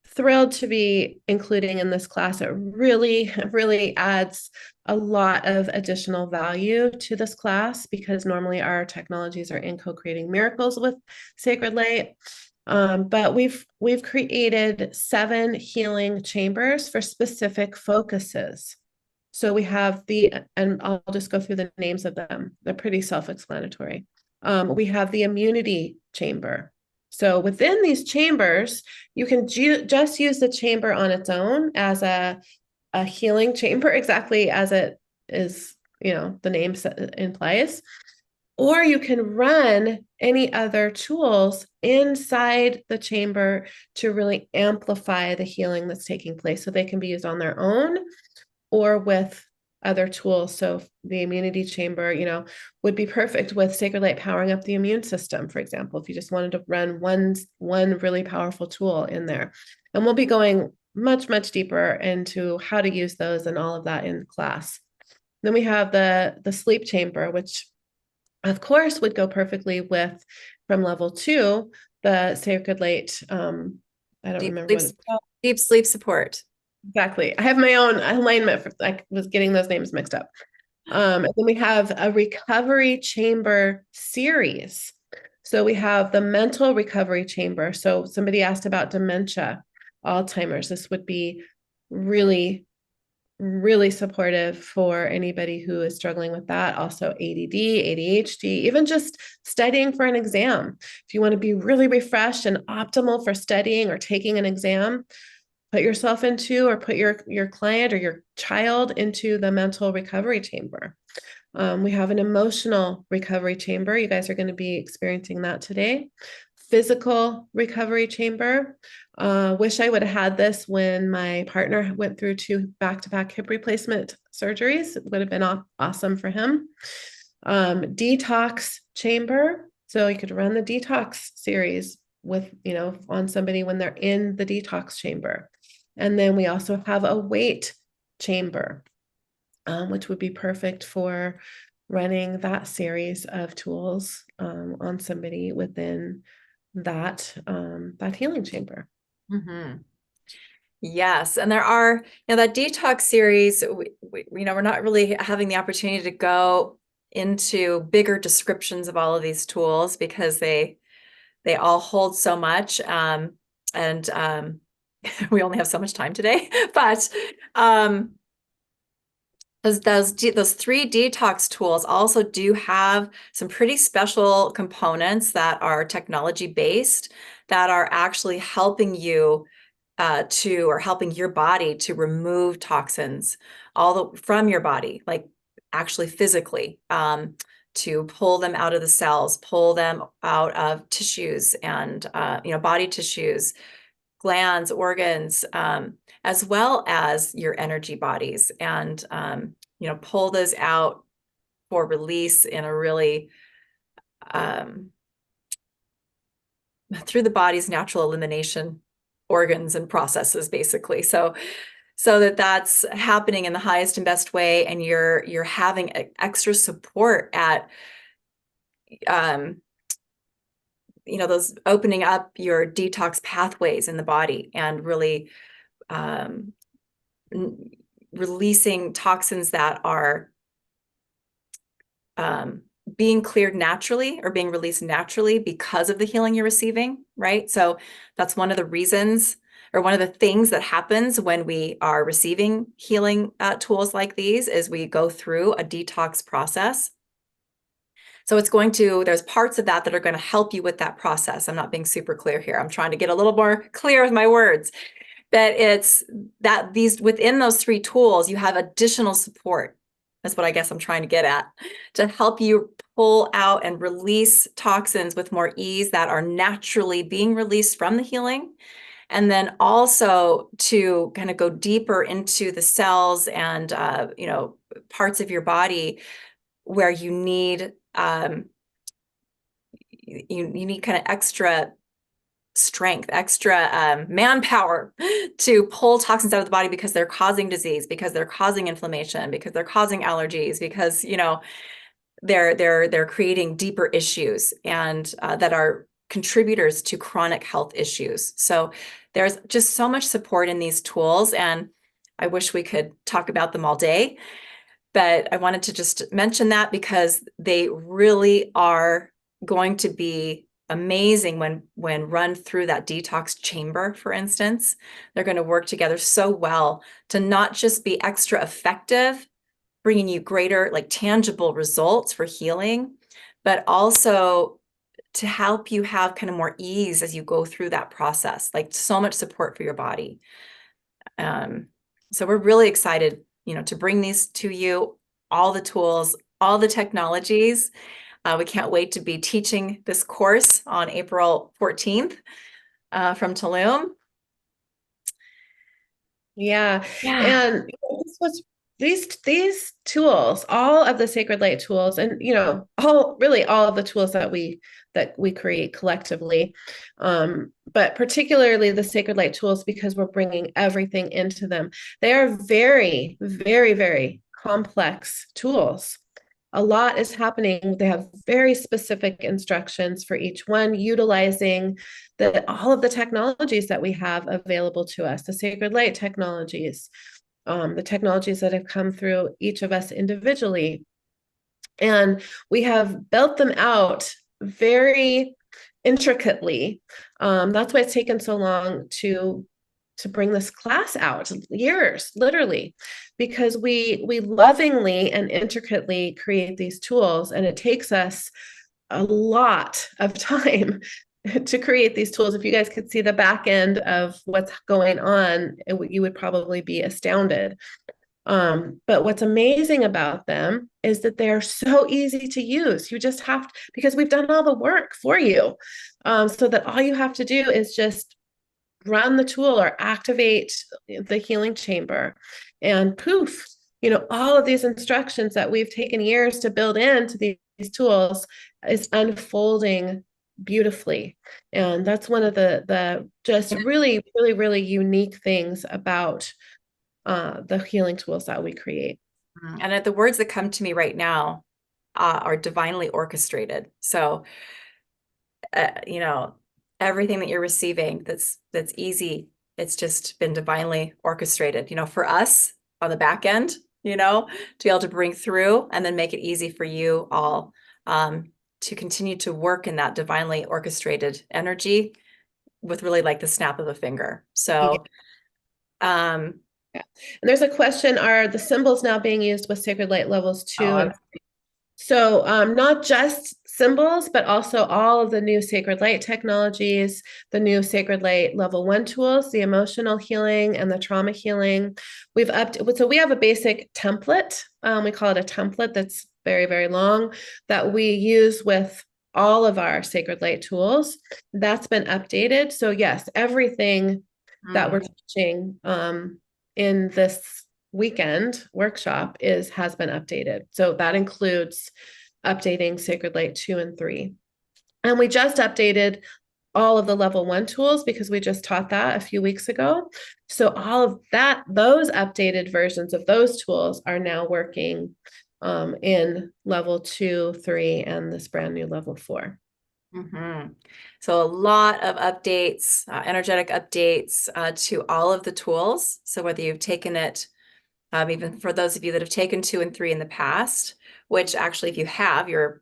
thrilled to be including in this class. It really, really adds a lot of additional value to this class because normally our technologies are in co-creating miracles with Sacred Light. But we've created 7 healing chambers for specific focuses. So we have and I'll just go through the names of them. They're pretty self-explanatory. We have the immunity chamber. So within these chambers, you can just use the chamber on its own as a a healing chamber, exactly as it is, the name implies. Or you can run any other tools inside the chamber to really amplify the healing that's taking place. So they can be used on their own or with other tools. So the immunity chamber, would be perfect with sacred light powering up the immune system, for example, if you just wanted to run one really powerful tool in there. And we'll be going much, much deeper into how to use those and all of that in class. Then we have the sleep chamber, which of course would go perfectly with, from level 2, the sacred light. I don't remember what it's called. Deep sleep support. Exactly. I have my own alignment I was getting those names mixed up. And then we have a recovery chamber series. So we have the mental recovery chamber. So somebody asked about dementia, Alzheimer's. This would be really, really supportive for anybody who is struggling with that. Also ADD, ADHD, even just studying for an exam. If you want to be really refreshed and optimal for studying or taking an exam, put yourself into, or put your client or your child into the mental recovery chamber. We have an emotional recovery chamber. You guys are going to be experiencing that today. Physical recovery chamber. Wish I would have had this when my partner went through 2 back-to-back hip replacement surgeries. It would have been awesome for him. Detox chamber. So you could run the detox series with, on somebody when they're in the detox chamber. And then we also have a weight chamber, which would be perfect for running that series of tools on somebody within that healing chamber. Mm-hmm. Yes. And there are, that detox series, we're not really having the opportunity to go into bigger descriptions of all of these tools because they all hold so much. And we only have so much time today, but those 3 detox tools also do have some pretty special components that are technology based that are actually helping you or helping your body to remove toxins from your body, like actually physically, to pull them out of the cells, pull them out of tissues and body tissues, glands, organs, as well as your energy bodies, and pull those out for release in a really through the body's natural elimination organs and processes, basically. So that's happening in the highest and best way, and you're having extra support at those opening up your detox pathways in the body and really releasing toxins that are being cleared naturally or being released naturally because of the healing you're receiving, right? So that's one of the reasons, or one of the things that happens when we are receiving healing tools like these, is we go through a detox process. So there's parts of that are going to help you with that process. I'm not being super clear here. I'm trying to get a little more clear with my words. That within those 3 tools, you have additional support. That's what I guess I'm trying to get at, to help you pull out and release toxins with more ease that are naturally being released from the healing. And then also to kind of go deeper into the cells and, parts of your body where you need, you need kind of extra strength, extra manpower to pull toxins out of the body because they're causing disease, because they're causing inflammation, because they're causing allergies, because they're creating deeper issues and that are contributors to chronic health issues. So there's just so much support in these tools, and I wish we could talk about them all day, but I wanted to just mention that because they really are going to be amazing when run through that detox chamber, for instance. They're going to work together so well to not just be extra effective, bringing you greater, like, tangible results for healing, but also to help you have kind of more ease as you go through that process, like so much support for your body. So we're really excited, to bring these to you, all the tools, all the technologies. We can't wait to be teaching this course on April 14th from Tulum. Yeah. Yeah. And this was these tools, all of the sacred light tools, and all of the tools that we create collectively, but particularly the sacred light tools, because we're bringing everything into them. They are very, very, very complex tools. A lot is happening. They have very specific instructions for each one, utilizing all of the technologies that we have available to us, the sacred light technologies, the technologies that have come through each of us individually. And we have built them out very intricately. That's why it's taken so long to bring this class out, years, literally, because we lovingly and intricately create these tools, and it takes us a lot of time to create these tools. If you guys could see the back end of what's going on, you would probably be astounded. But what's amazing about them is that they're so easy to use. You just have to, because we've done all the work for you, so that all you have to do is just run the tool or activate the healing chamber, and poof, all of these instructions that we've taken years to build into these tools is unfolding beautifully. And that's one of the just really, really, really unique things about the healing tools that we create. And the words that come to me right now are divinely orchestrated. So, everything that you're receiving that's easy, it's just been divinely orchestrated, for us on the back end, to be able to bring through and then make it easy for you all to continue to work in that divinely orchestrated energy with really like the snap of a finger. So, Yeah. And there's a question, are the symbols now being used with sacred light levels 2 and 3? So not just symbols, but also all of the new sacred light technologies, the new sacred light level 1 tools, the emotional healing and the trauma healing. So we have a basic template. We call it a template that's very, very long, that we use with all of our sacred light tools. That's been updated. So yes, everything that we're teaching in this weekend workshop has been updated. So that includes updating Sacred Light 2 and 3. And we just updated all of the level 1 tools because we just taught that a few weeks ago. So all of that, those updated versions of those tools are now working in level 2, 3, and this brand new level 4. So a lot of updates, energetic updates to all of the tools. So whether you've taken it, even for those of you that have taken 2 and 3 in the past, which actually, if you have, you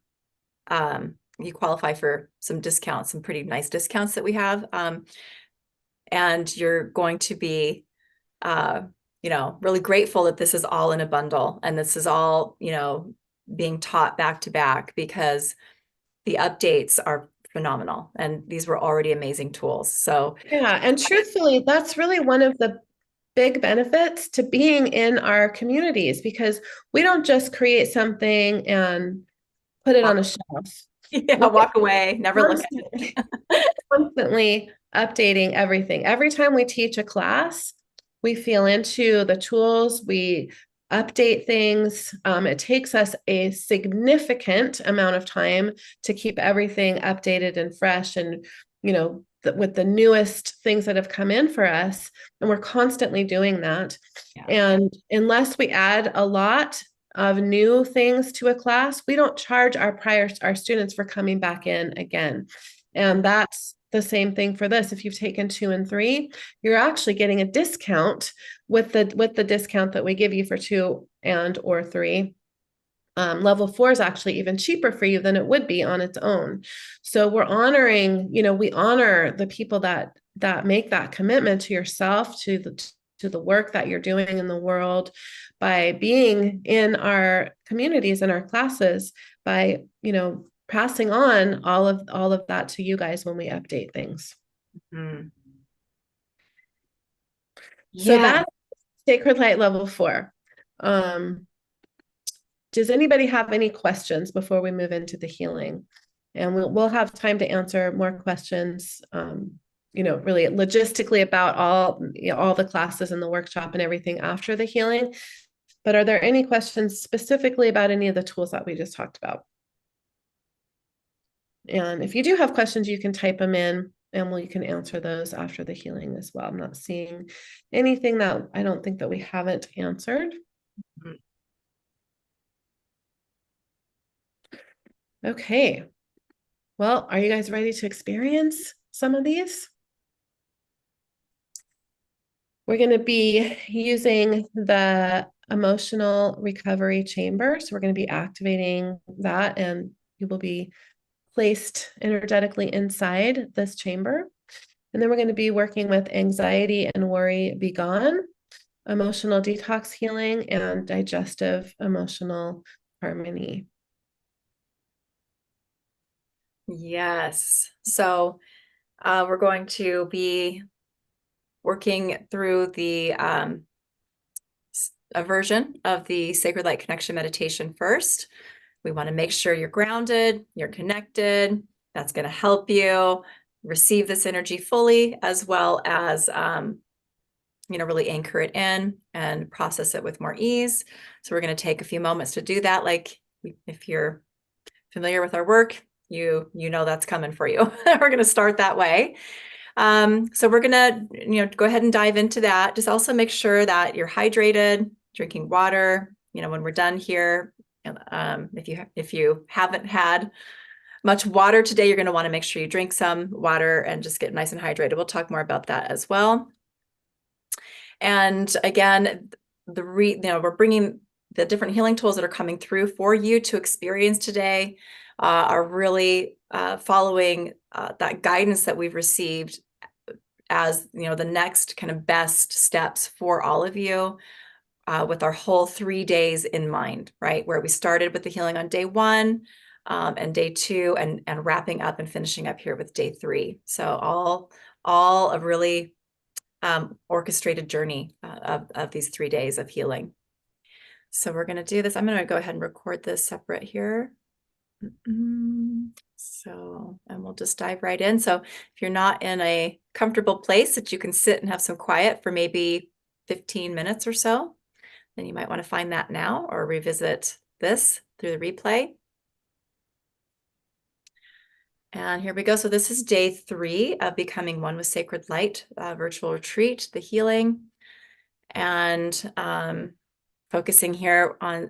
qualify for some discounts, some pretty nice discounts that we have. And you're going to be, really grateful that this is all in a bundle and this is all, being taught back to back, because the updates are phenomenal. And these were already amazing tools. So yeah, and truthfully, that's really one of the big benefits to being in our communities, because we don't just create something and put it on a shelf. yeah, walk away, never look at it. Constantly updating everything. Every time we teach a class, we feel into the tools, we update things. It takes us a significant amount of time to keep everything updated and fresh, and with the newest things that have come in for us, and we're constantly doing that. Yeah. And unless we add a lot of new things to a class, we don't charge our students for coming back in again. And that's the same thing for this. If you've taken 2 and 3, you're actually getting a discount with the discount that we give you for 2 and or 3. Level 4 is actually even cheaper for you than it would be on its own. So we're honoring, we honor the people that make that commitment to yourself, to the work that you're doing in the world, by being in our communities and our classes, by passing on all of that to you guys when we update things. Mm-hmm. So that Sacred Light level 4. Does anybody have any questions before we move into the healing? And we'll have time to answer more questions, really logistically about all the classes and the workshop and everything after the healing. But are there any questions specifically about any of the tools that we just talked about? And if you do have questions, you can type them in and you can answer those after the healing as well. I'm not seeing anything that I don't think that we haven't answered. Okay. Well, are you guys ready to experience some of these? We're going to be using the emotional recovery chamber. So we're going to be activating that, and you will be placed energetically inside this chamber. And then we're going to be working with anxiety and worry be gone, emotional detox healing, and digestive emotional harmony. Yes. So we're going to be working through the a version of the Sacred Light Connection meditation first. We want to make sure you're grounded, you're connected. That's going to help you receive this energy fully, as well as really anchor it in and process it with more ease. So we're going to take a few moments to do that. Like if you're familiar with our work, you know that's coming for you. We're going to start that way. So we're going to go ahead and dive into that. Just also make sure that you're hydrated, drinking water. When we're done here, if you haven't had much water today, you're going to want to make sure you drink some water and just get nice and hydrated. We'll talk more about that as well. And again, we're bringing the different healing tools that are coming through for you to experience today are really following that guidance that we've received as the next kind of best steps for all of you with our whole 3 days in mind, right? Where we started with the healing on day 1 and day 2 and wrapping up and finishing up here with day 3. So all a really orchestrated journey of these 3 days of healing. So we're going to do this. I'm going to go ahead and record this separate here. So, and we'll just dive right in. So if you're not in a comfortable place that you can sit and have some quiet for maybe 15 minutes or so, then you might want to find that now or revisit this through the replay. And here we go. So this is day 3 of Becoming One with Sacred Light, virtual retreat, the healing, and focusing here on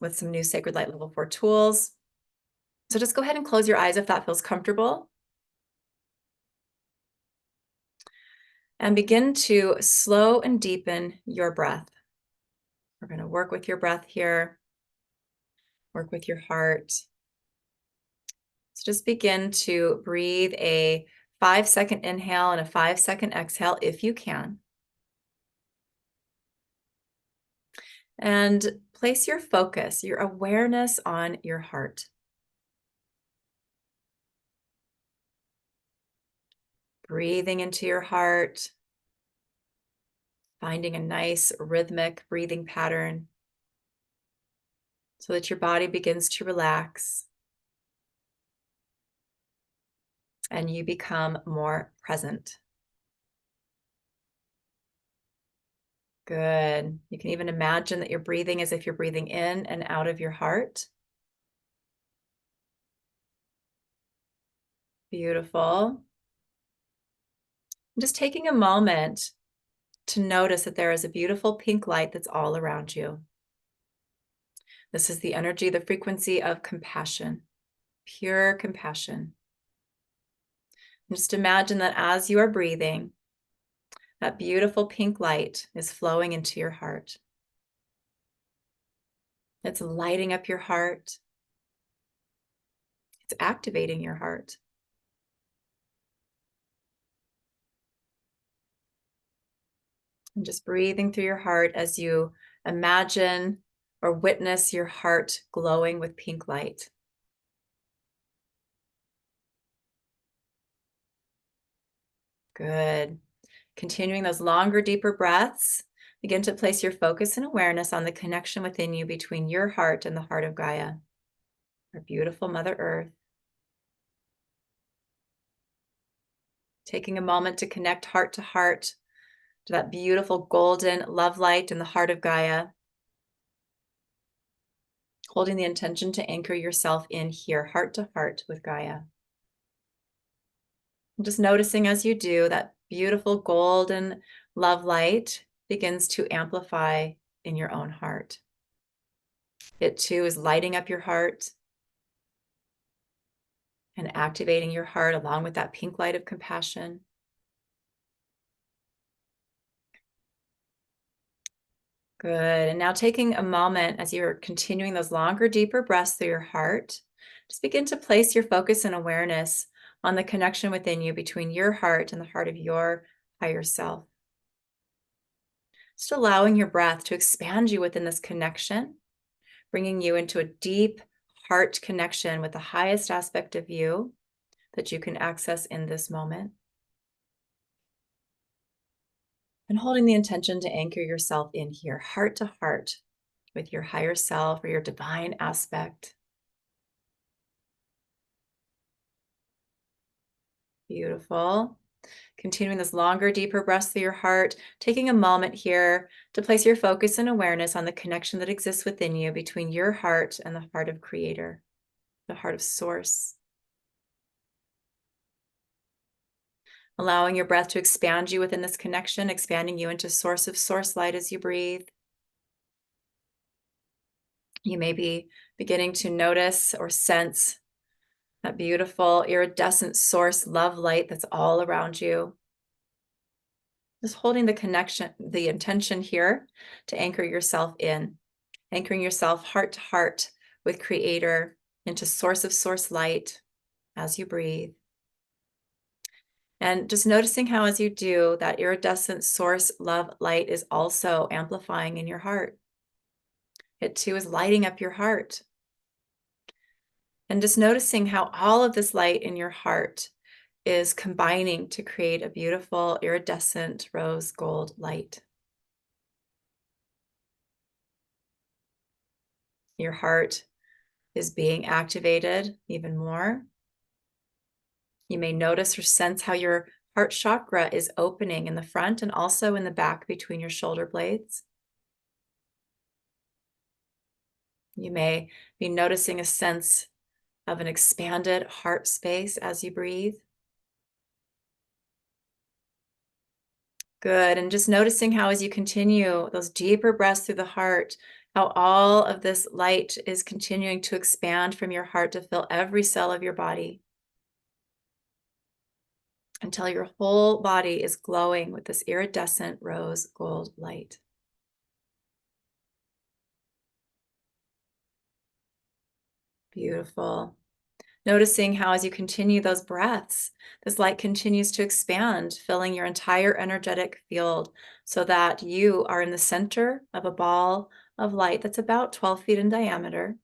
with some new Sacred Light level 4 tools. So just go ahead and close your eyes if that feels comfortable. And begin to slow and deepen your breath. We're going to work with your breath here, work with your heart. So just begin to breathe a 5-second inhale and a 5-second exhale if you can. And place your focus, your awareness on your heart. Breathing into your heart, finding a nice rhythmic breathing pattern so that your body begins to relax and you become more present. Good. You can even imagine that you're breathing as if you're breathing in and out of your heart. Beautiful. Just taking a moment to notice that there is a beautiful pink light that's all around you. This is the energy, the frequency of compassion, pure compassion. And just imagine that as you are breathing, that beautiful pink light is flowing into your heart. It's lighting up your heart. It's activating your heart. And just breathing through your heart as you imagine or witness your heart glowing with pink light. Good. Continuing those longer, deeper breaths. Begin to place your focus and awareness on the connection within you between your heart and the heart of Gaia, our beautiful Mother Earth. Taking a moment to connect heart to that beautiful golden love light in the heart of Gaia. Holding the intention to anchor yourself in here, heart to heart with Gaia. And just noticing as you do, that beautiful golden love light begins to amplify in your own heart. It too is lighting up your heart and activating your heart along with that pink light of compassion. Good. And now taking a moment as you're continuing those longer, deeper breaths through your heart, just begin to place your focus and awareness on the connection within you between your heart and the heart of your higher self. Just allowing your breath to expand you within this connection, bringing you into a deep heart connection with the highest aspect of you that you can access in this moment. And holding the intention to anchor yourself in here, heart to heart with your higher self or your divine aspect. Beautiful. Continuing this longer, deeper breaths through your heart, taking a moment here to place your focus and awareness on the connection that exists within you between your heart and the heart of Creator, the heart of Source. Allowing your breath to expand you within this connection, expanding you into source of source light as you breathe. You may be beginning to notice or sense that beautiful iridescent source love light that's all around you. Just holding the connection, the intention here to anchor yourself in, anchoring yourself heart to heart with Creator into source of source light as you breathe. And just noticing how as you do, that iridescent source love light is also amplifying in your heart. It too is lighting up your heart. And just noticing how all of this light in your heart is combining to create a beautiful iridescent rose gold light. Your heart is being activated even more. You may notice or sense how your heart chakra is opening in the front and also in the back between your shoulder blades. You may be noticing a sense of an expanded heart space as you breathe. Good. And just noticing how as you continue those deeper breaths through the heart, how all of this light is continuing to expand from your heart to fill every cell of your body until your whole body is glowing with this iridescent rose gold light. Beautiful. Noticing how as you continue those breaths, this light continues to expand, filling your entire energetic field so that you are in the center of a ball of light that's about 12 feet in diameter.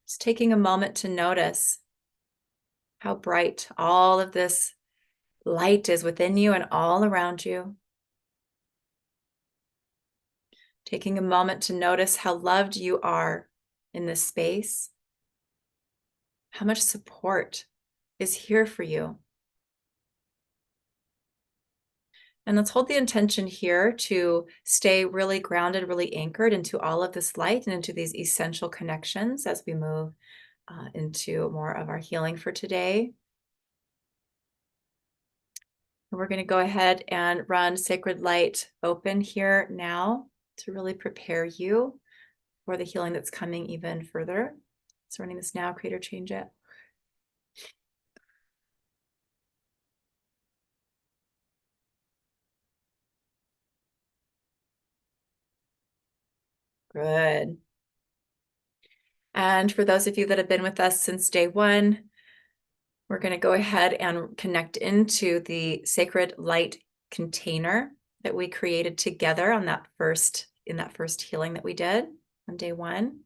Just taking a moment to notice how bright all of this light is within you and all around you. Taking a moment to notice how loved you are in this space, how much support is here for you. And let's hold the intention here to stay really grounded, really anchored into all of this light and into these essential connections as we move into more of our healing for today. And we're going to go ahead and run Sacred Light open here now to really prepare you for the healing that's coming even further. So running this now, Creator, change it. Good. And for those of you that have been with us since day one, we're going to go ahead and connect into the sacred light container that we created together on that first healing that we did on day one.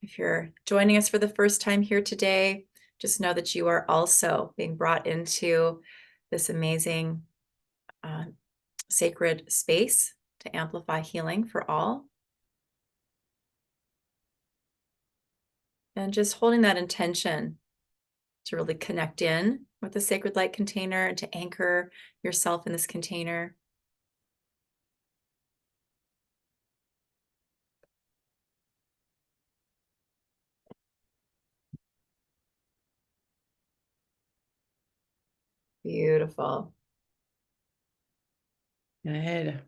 If you're joining us for the first time here today, just know that you are also being brought into this amazing sacred space to amplify healing for all. And just holding that intention to really connect in with the sacred light container and to anchor yourself in this container. Beautiful. Good.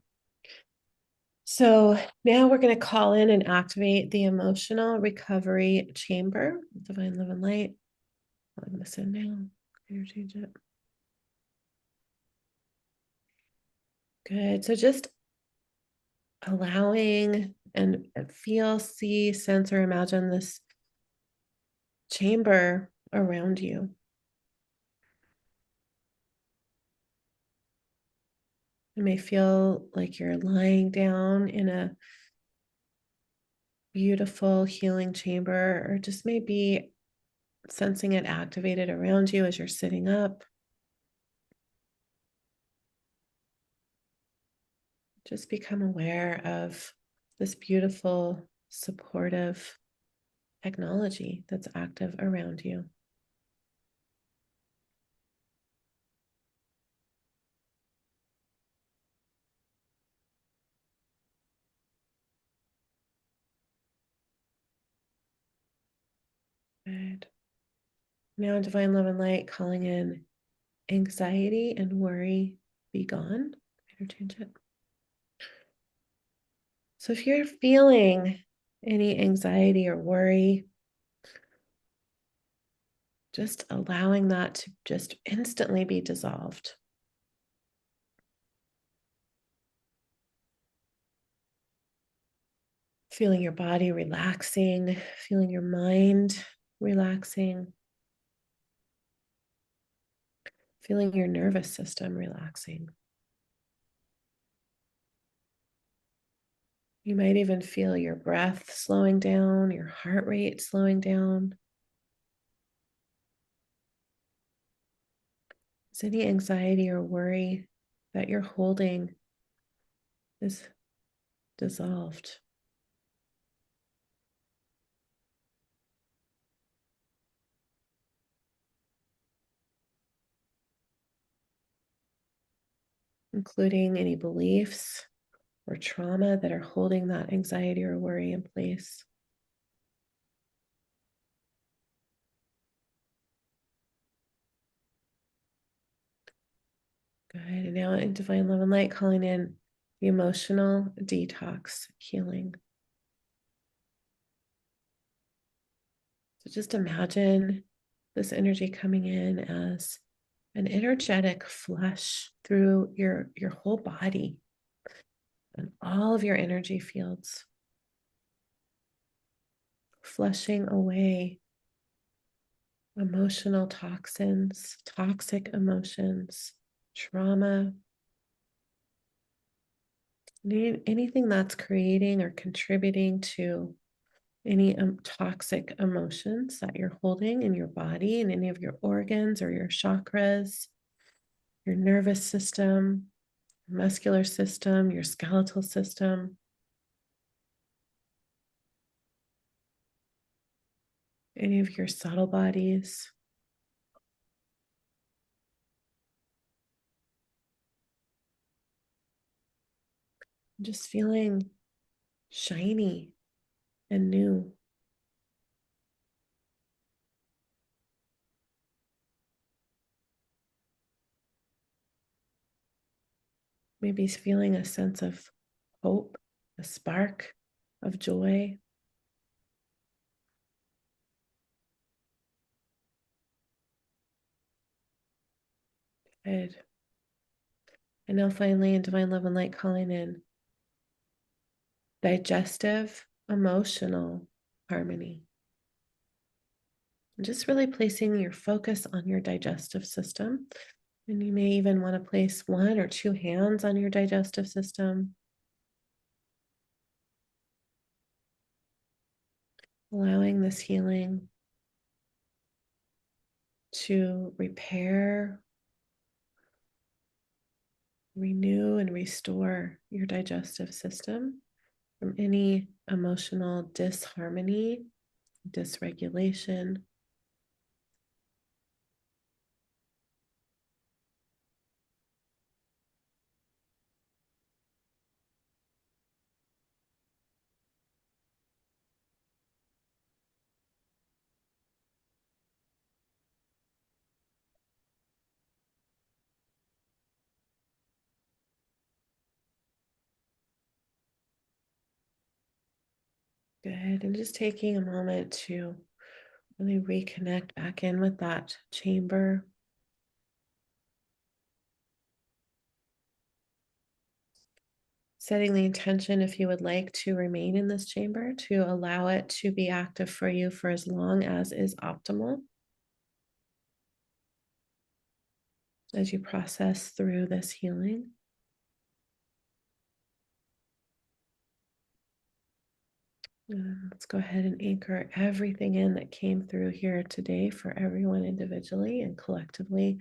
So now we're going to call in and activate the emotional recovery chamber, divine love and light. Plug this in now. Interchange it. Good. So just allowing and feel, see, sense, or imagine this chamber around you. It may feel like you're lying down in a beautiful healing chamber, or just maybe sensing it activated around you as you're sitting up. Just become aware of this beautiful, supportive technology that's active around you. Good. Now, in divine love and light, calling in anxiety and worry, be gone. Interchange it. So if you're feeling any anxiety or worry, just allowing that to just instantly be dissolved. Feeling your body relaxing, feeling your mind relaxing, feeling your nervous system relaxing. You might even feel your breath slowing down, your heart rate slowing down. Is any anxiety or worry that you're holding is dissolved? Including any beliefs or trauma that are holding that anxiety or worry in place. Good. And now in divine love and light, calling in the emotional detox healing. So just imagine this energy coming in as an energetic flush through your whole body and all of your energy fields, flushing away emotional toxins, toxic emotions, trauma, anything that's creating or contributing to any toxic emotions that you're holding in your body and any of your organs or your chakras, your nervous system, muscular system, your skeletal system. Any of your subtle bodies. Just feeling shiny and new. Maybe feeling a sense of hope, a spark of joy. Good. And now finally in divine love and light, calling in digestive, emotional harmony. And just really placing your focus on your digestive system. And you may even want to place 1 or 2 hands on your digestive system. Allowing this healing to repair, renew and restore your digestive system from any emotional disharmony, dysregulation. Good. And just taking a moment to really reconnect back in with that chamber. Setting the intention, if you would like to remain in this chamber, to allow it to be active for you for as long as is optimal as you process through this healing. Let's go ahead and anchor everything in that came through here today for everyone individually and collectively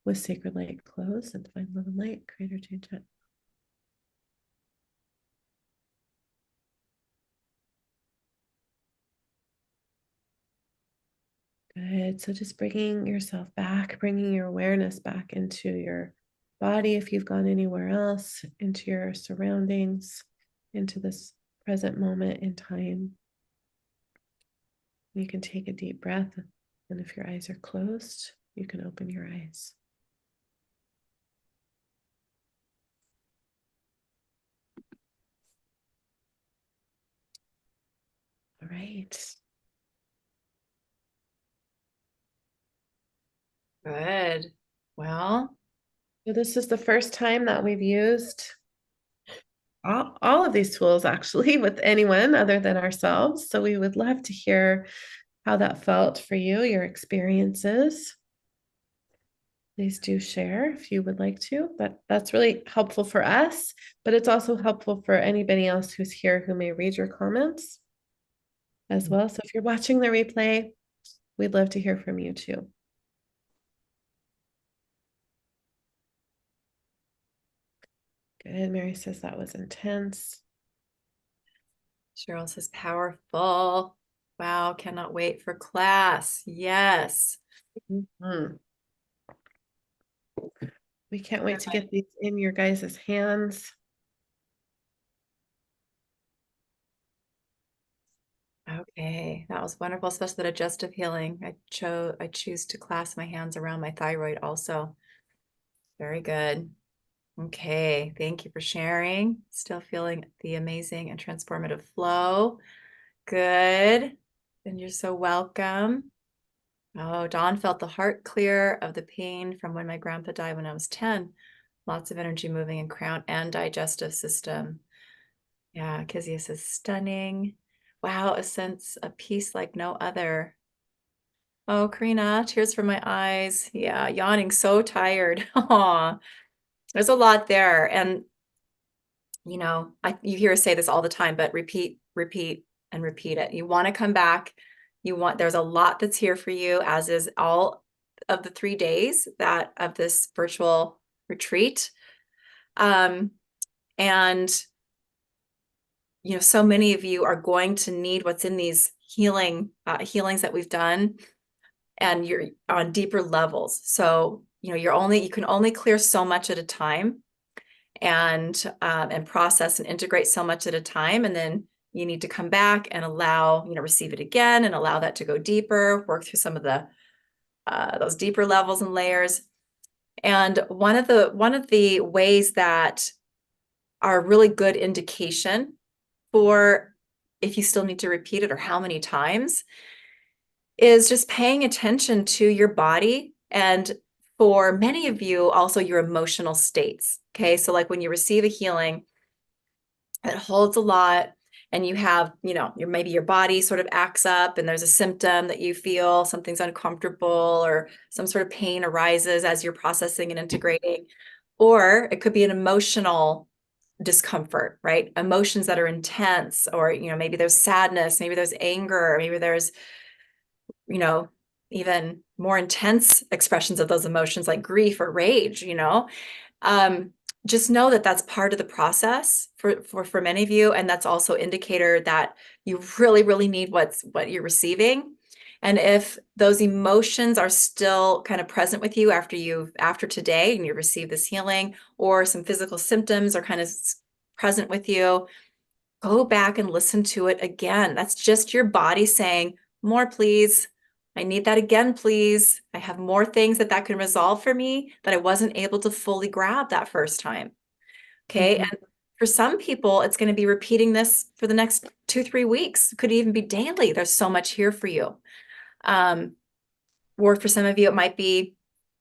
with sacred light closed and divine love and light, creator change it. Good. So just bringing yourself back, bringing your awareness back into your body if you've gone anywhere else, into your surroundings, into this present moment in time. You can take a deep breath, and if your eyes are closed, you can open your eyes. All right. Good. Well, So this is the first time that we've used all of these tools actually with anyone other than ourselves. So we would love to hear how that felt for you, your experiences. Please do share if you would like to. That's really helpful for us, but it's also helpful for anybody else who's here who may read your comments as well. So if you're watching the replay, we'd love to hear from you too. Good. Mary says that was intense. Cheryl says powerful. Wow, cannot wait for class. Yes. Mhm. We can't wait to get these in your guys' hands. Okay, that was wonderful, especially the digestive healing. I choose to clasp my hands around my thyroid also. Very good. Okay, thank you for sharing. Still feeling the amazing and transformative flow. Good. And you're so welcome. Oh, Dawn felt the heart clear of the pain from when my grandpa died when I was 10. Lots of energy moving in crown and digestive system. Yeah, Kizia says stunning. Wow, a sense of peace like no other. Oh, Karina, tears from my eyes. Yeah, yawning, so tired. Aw, there's a lot there. And, you know, you hear us say this all the time, but repeat, repeat, and repeat it. You want to come back. There's a lot that's here for you, as is all of the 3 days of this virtual retreat. And so many of you are going to need what's in these healings that we've done, and you're on deeper levels. So, you can only clear so much at a time, and process and integrate so much at a time. And then you need to come back and receive it again and allow that to go deeper, work through some of those deeper levels and layers. And one of the ways that are a really good indication for if you still need to repeat it or how many times is just paying attention to your body, and for many of you also your emotional states. Okay, so like when you receive a healing, it holds a lot, and you have, maybe your body sort of acts up and there's a symptom that you feel, something's uncomfortable or some sort of pain arises as you're processing and integrating. Or it could be an emotional discomfort, right? Emotions that are intense, or, maybe there's sadness, maybe there's anger, maybe there's, even more intense expressions of those emotions like grief or rage, just know that that's part of the process for many of you. And that's also indicator that you really, really need what you're receiving. And if those emotions are still kind of present with you after today and you receive this healing, or some physical symptoms are kind of present with you, go back and listen to it again. That's just your body saying, more, please. I need that again, please. I have more things that can resolve for me that I wasn't able to fully grab that first time. Okay. And for some people, it's going to be repeating this for the next 2-3 weeks. It could even be daily. There's so much here for you. Or for some of you, it might be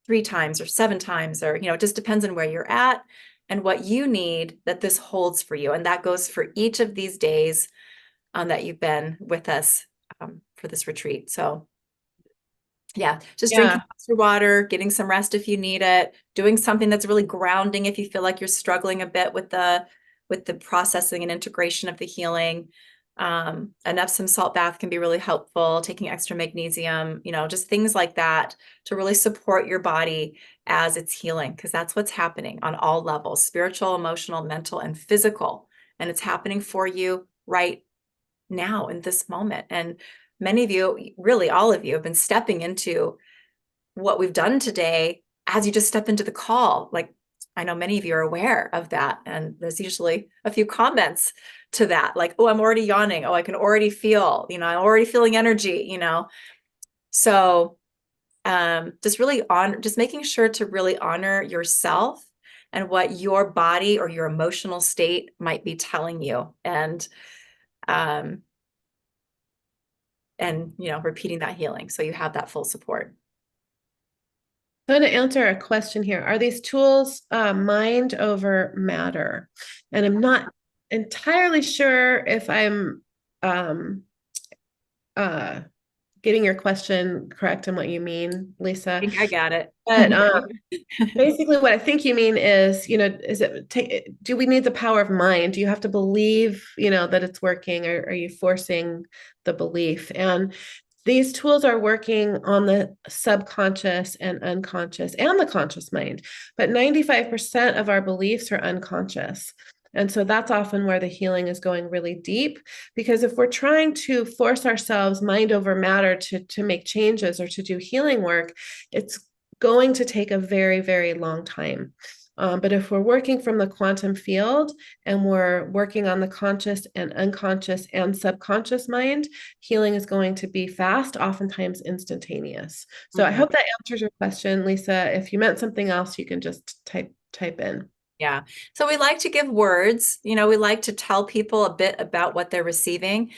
3 times or 7 times, or, it just depends on where you're at and what you need that this holds for you. And that goes for each of these days that you've been with us for this retreat. So yeah, just drinking lots of water, getting some rest if you need it, doing something that's really grounding if you feel like you're struggling a bit with the processing and integration of the healing. An Epsom salt bath can be really helpful, taking extra magnesium, just things like that to really support your body as it's healing, because that's what's happening on all levels, spiritual, emotional, mental, and physical. And it's happening for you right now in this moment. And many of you, really all of you, have been stepping into what we've done today as you just step into the call. Like, I know many of you are aware of that. And there's usually a few comments to that, like, oh, I'm already yawning. Oh, I can already feel, I'm already feeling energy, So just making sure to really honor yourself and what your body or your emotional state might be telling you. And repeating that healing so you have that full support. So to answer a question here, are these tools mind over matter? And I'm not entirely sure if I'm getting your question correct and what you mean, Lisa. I think I got it. But basically what I think you mean is, do we need the power of mind? Do you have to believe, that it's working, or are you forcing the belief? And these tools are working on the subconscious and unconscious and the conscious mind, but 95% of our beliefs are unconscious. And so that's often where the healing is going really deep, because if we're trying to force ourselves mind over matter to make changes or to do healing work, it's going to take a very, very long time. But if we're working from the quantum field and we're working on the conscious and unconscious and subconscious mind, healing is going to be fast, oftentimes instantaneous. So I hope that answers your question, Lisa. If you meant something else, you can just type in. Yeah. So we like to give words, we like to tell people a bit about what they're receiving.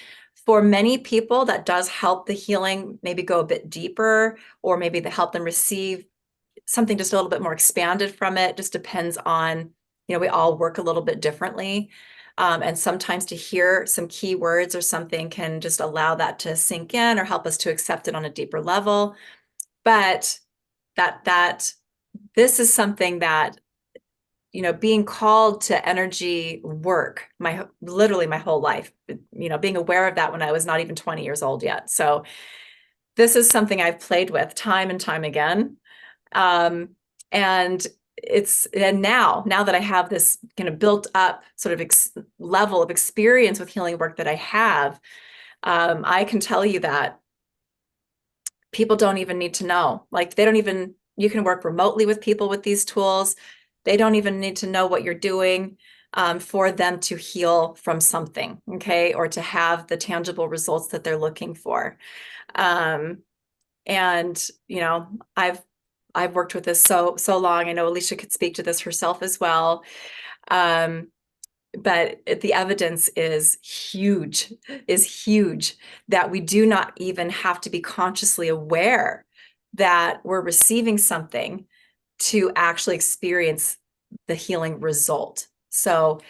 For many people, that does help the healing maybe go a bit deeper, or maybe to help them receive something just a little bit more expanded from it. Just depends on, we all work a little bit differently. And sometimes to hear some key words or something can just allow that to sink in or help us to accept it on a deeper level. But this is something that, being called to energy work, literally my whole life, being aware of that when I was not even 20 years old yet. So this is something I've played with time and time again. And now that I have this kind of built up sort of level of experience with healing work that I have, I can tell you that people don't even need to know. Like, you can work remotely with people with these tools. They don't even need to know what you're doing for them to heal from something, okay, or to have the tangible results that they're looking for. And I've worked with this so long. I know Elysia could speak to this herself as well. But the evidence is huge that we do not even have to be consciously aware that we're receiving something to actually experience the healing result. So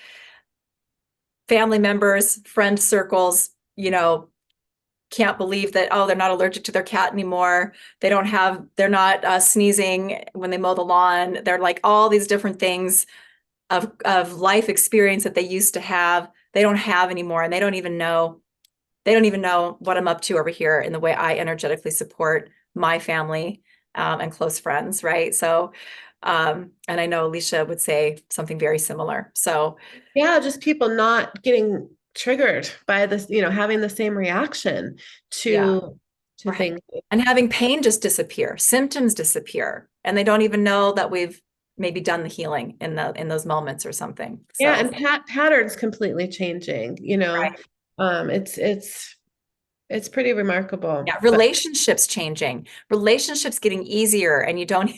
family members, friend circles, can't believe that, oh, they're not allergic to their cat anymore. They're not sneezing when they mow the lawn. They're like all these different things of life experience that they used to have, they don't have anymore. And they don't even know what I'm up to over here in the way I energetically support my family and close friends, right? So And I know Alicia would say something very similar. So Yeah, just people not getting triggered by this, having the same reaction yeah, to right. things. And having pain just disappear, symptoms disappear, and they don't even know that we've maybe done the healing in those moments or something. Yeah, So and patterns completely changing, right. It's pretty remarkable. Yeah, But relationships changing, relationships getting easier, and you don't,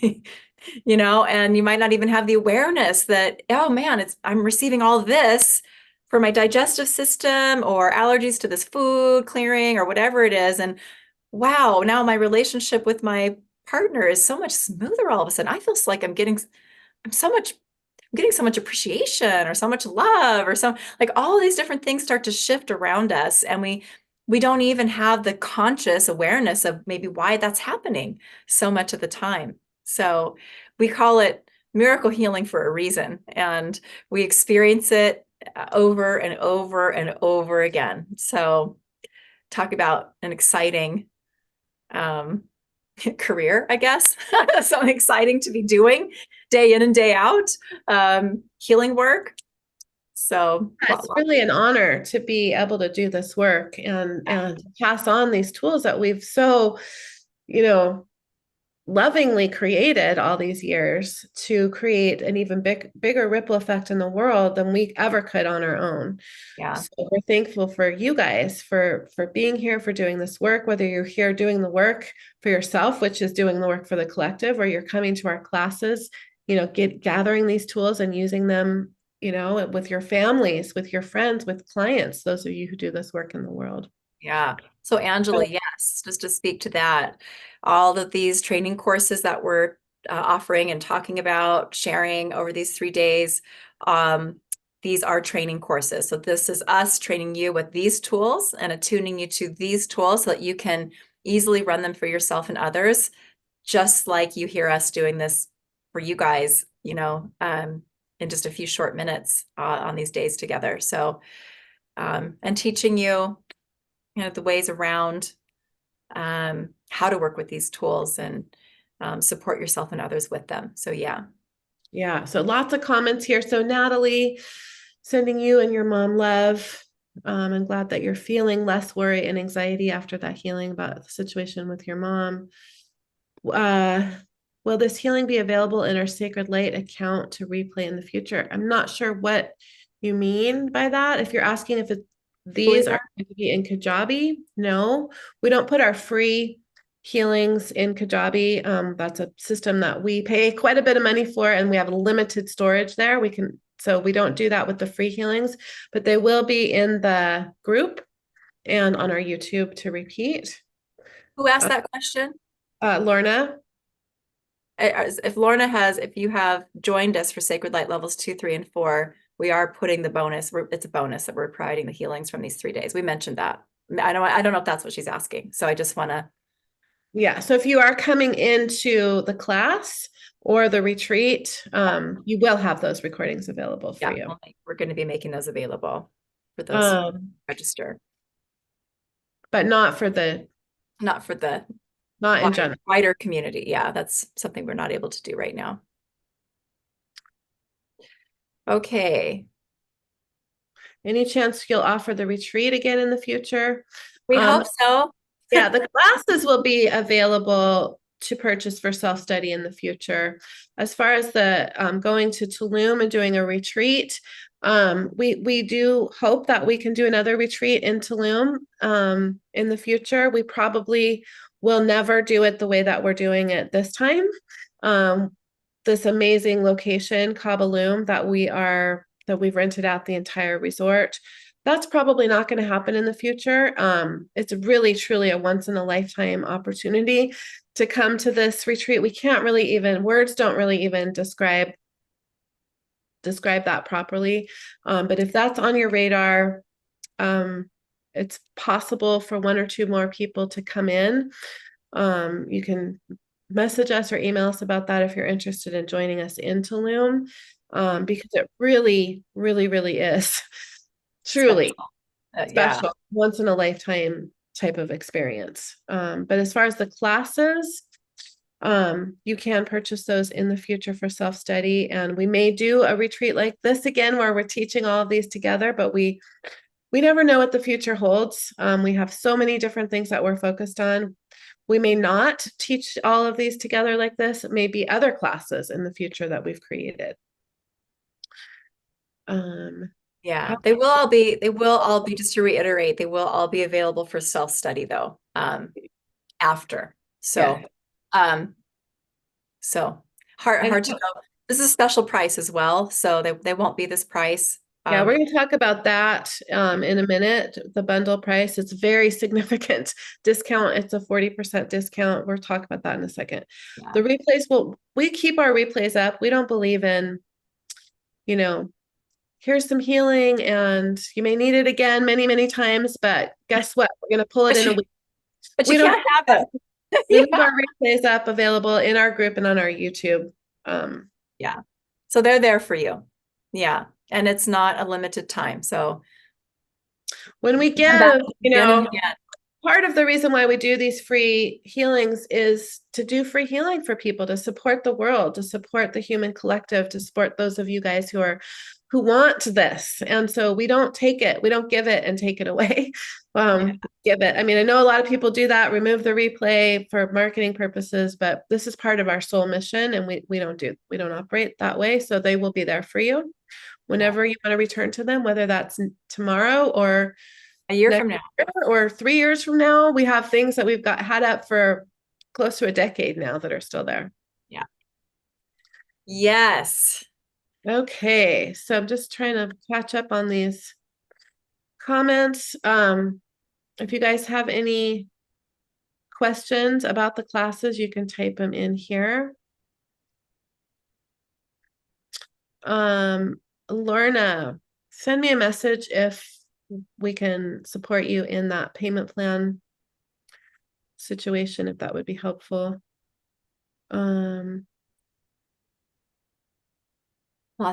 and you might not even have the awareness that, oh man, I'm receiving all this for my digestive system or allergies to this food clearing or whatever it is. And wow, now my relationship with my partner is so much smoother all of a sudden. I feel like I'm so much, I'm getting so much appreciation or so much love or some like all these different things start to shift around us, and we don't even have the conscious awareness of maybe why that's happening so much of the time. So we call it miracle healing for a reason, and we experience it over and over and over again. So talk about an exciting um, career, I guess, something exciting to be doing day in and day out, healing work. So, it's really an honor to be able to do this work and pass on these tools that we've so, you know, lovingly created all these years to create an even bigger ripple effect in the world than we ever could on our own. yeah, So we're thankful for you guys for being here, for doing this work, whether you're here doing the work for yourself, which is doing the work for the collective, or you're coming to our classes, gathering these tools and using them, with your families, with your friends, with clients, those of you who do this work in the world. yeah. So, Angela, yes, just to speak to that, all of these training courses that we're offering and talking about, sharing over these 3 days, these are training courses. So, this is us training you with these tools and attuning you to these tools so that you can easily run them for yourself and others, just like you hear us doing this for you guys, in just a few short minutes on these days together. So, and teaching you, the ways around how to work with these tools and support yourself and others with them. So, yeah. Yeah. So lots of comments here. So Natalie, sending you and your mom love. I'm glad that you're feeling less worry and anxiety after that healing about the situation with your mom. Will this healing be available in our Sacred Light account to replay in the future? I'm not sure what you mean by that. If you're asking if these are going to be in Kajabi, no, we don't put our free healings in Kajabi. That's a system that we pay quite a bit of money for, and we have limited storage there. So we don't do that with the free healings, but they will be in the group and on our YouTube to repeat. Who asked that question? Lorna. If you have joined us for Sacred Light levels 2, 3, and 4, we are putting the bonus. It's a bonus that we're providing the healings from these 3 days. We mentioned that. I don't know if that's what she's asking. So I just want to. Yeah. So if you are coming into the class or the retreat, you will have those recordings available for you. We're going to be making those available for those who register. But not for the in general. Wider community. Yeah, that's something we're not able to do right now. Okay. Any chance you'll offer the retreat again in the future? We hope so. Yeah, the classes will be available to purchase for self-study in the future. As far as the going to Tulum and doing a retreat, we do hope that we can do another retreat in Tulum in the future. We probably will never do it the way that we're doing it this time. This amazing location, Kabalum, that we've rented out the entire resort. That's probably not going to happen in the future. It's really, truly a once in a lifetime opportunity to come to this retreat. We can't really words don't really even describe that properly. But if that's on your radar, it's possible for 1 or 2 more people to come in. You can message us or email us about that if you're interested in joining us in Tulum, because it really, really, really is truly special, once in a lifetime type of experience. But as far as the classes, You can purchase those in the future for self-study, and we may do a retreat like this again where we're teaching all of these together, but we never know what the future holds. We have so many different things that we're focused on. We may not teach all of these together like this. It may be other classes in the future that we've created. Yeah, they will all be, just to reiterate, they will all be available for self-study though, after. Yeah. So, um, hard to know. This is a special price as well, so they won't be this price. Yeah, we're going to talk about that in a minute. The bundle price, it's very significant discount. It's a 40% discount. We'll talk about that in a second. Yeah. The replays, we keep our replays up. We don't believe in, here's some healing and you may need it again many, many times, but guess what? We're going to pull it in a week. But we you don't can't have it. We leave our replays up available in our group and on our YouTube. Yeah. So they're there for you. Yeah. And it's not a limited time. So when we give, part of the reason why we do these free healings is to do free healing for people, to support the world, to support the human collective, to support those of you guys who want this. And so we don't take it, we don't give it and take it away. Give it. I mean, I know a lot of people do that, remove the replay for marketing purposes, but this is part of our soul mission, and we don't operate that way. So they will be there for you whenever you want to return to them, whether that's tomorrow or a year from now or 3 years from now. We have things that we've had up for close to a decade now that are still there. Yeah. Yes. Okay. So I'm just trying to catch up on these comments. If you guys have any questions about the classes, you can type them in here. Lorna, send me a message if we can support you in that payment plan situation, if that would be helpful. Lots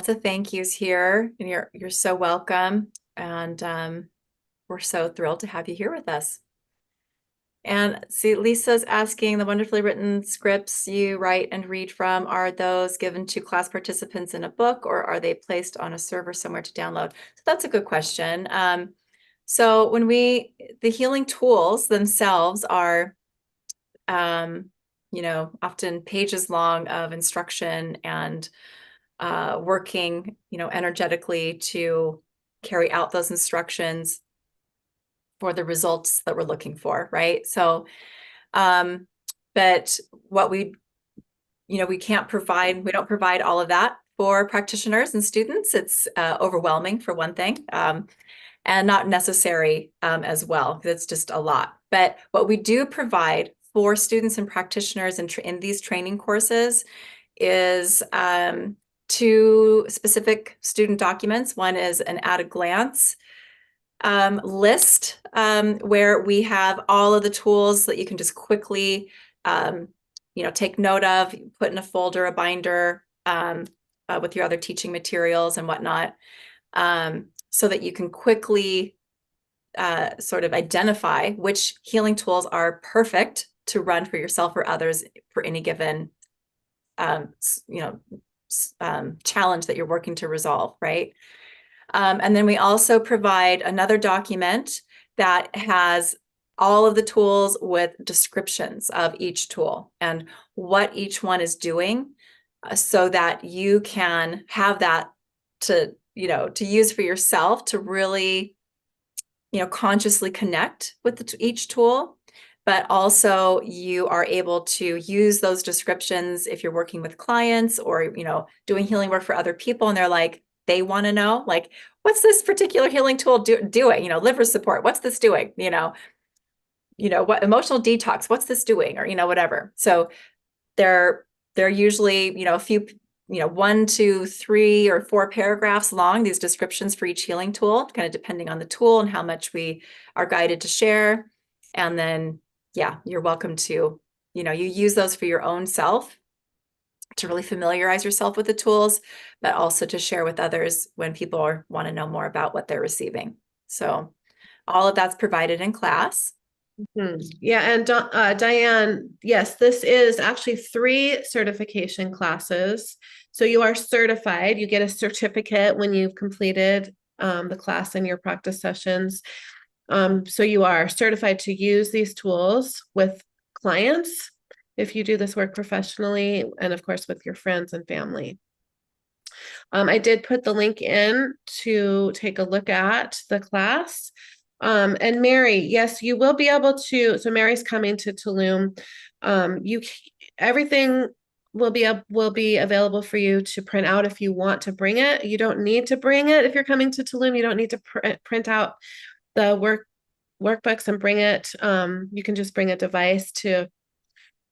of thank yous here, and you're so welcome, and we're so thrilled to have you here with us. And see, Lisa's asking, the wonderfully written scripts you write and read from, are those given to class participants in a book, or are they placed on a server somewhere to download? So that's a good question. So when the healing tools themselves are, often pages long of instruction and working, energetically to carry out those instructions for the results that we're looking for, right? So, but what we don't provide all of that for practitioners and students. It's overwhelming for one thing, and not necessary as well, because it's just a lot. But what we do provide for students and practitioners in these training courses is 2 specific student documents. One is an at a glance list, where we have all of the tools that you can just quickly, take note of, put in a folder, a binder, with your other teaching materials and whatnot, so that you can quickly sort of identify which healing tools are perfect to run for yourself or others for any given, challenge that you're working to resolve, right? And then we also provide another document that has all of the tools with descriptions of each tool and what each one is doing, so that you can have that to use for yourself to really, consciously connect with each tool. But also you are able to use those descriptions if you're working with clients or, doing healing work for other people, and they're like, they want to know, like, what's this particular healing tool doing? Liver support, what's this doing? What emotional detox, what's this doing? Or, whatever. So they're usually, a few, 1, 2, 3, or 4 paragraphs long, these descriptions for each healing tool, kind of depending on the tool and how much we are guided to share. And then, yeah, you're welcome to, you use those for your own self to really familiarize yourself with the tools, but also to share with others when people want to know more about what they're receiving. So all of that's provided in class. Yeah, and Diane, yes, this is actually 3 certification classes. So you are certified. You get a certificate when you've completed the class in your practice sessions. So you are certified to use these tools with clients if you do this work professionally, and of course with your friends and family. I did put the link in to take a look at the class. And Mary, yes, you will be able to. So Mary's coming to Tulum. Everything will be available for you to print out if you want to bring it. You don't need to bring it if you're coming to Tulum. You don't need to print out the workbooks and bring it. You can just bring a device to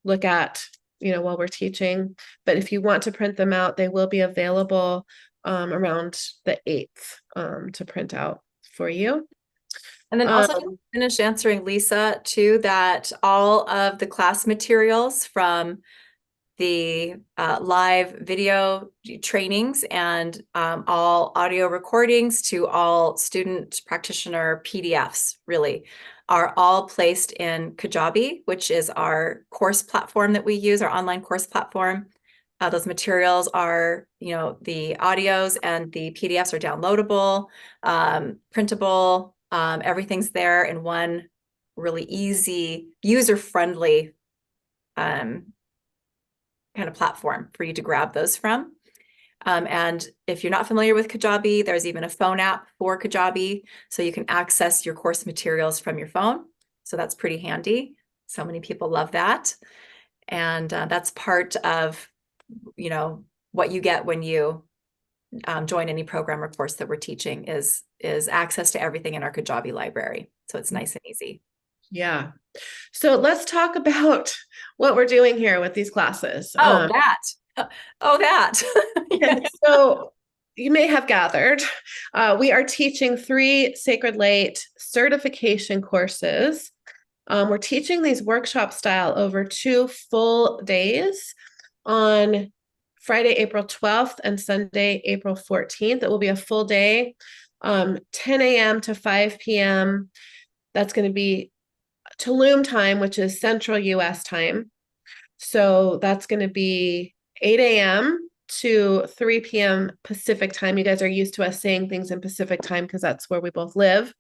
look at, while we're teaching. But if you want to print them out, they will be available around the 8th to print out for you. And then also just finish answering Lisa too, that all of the class materials from the live video trainings and all audio recordings to all student practitioner PDFs really are all placed in Kajabi, which is our course platform that we use, our online course platform. Those materials are, the audios and the PDFs are downloadable, printable. Everything's there in one really easy, user-friendly kind of platform for you to grab those from. And if you're not familiar with Kajabi, there's even a phone app for Kajabi, so you can access your course materials from your phone. So that's pretty handy. So many people love that. And that's part of, what you get when you join any program or course that we're teaching is access to everything in our Kajabi library. So it's nice and easy. Yeah. So let's talk about what we're doing here with these classes. Oh, that. Yeah. So you may have gathered, we are teaching 3 Sacred Light certification courses. We're teaching these workshop style over 2 full days on Friday, April 12th and Sunday, April 14th. It will be a full day, 10 a.m. to 5 p.m. That's going to be Tulum time, which is Central US time. So that's going to be 8 a.m. to 3 p.m. Pacific time. You guys are used to us saying things in Pacific time because that's where we both live.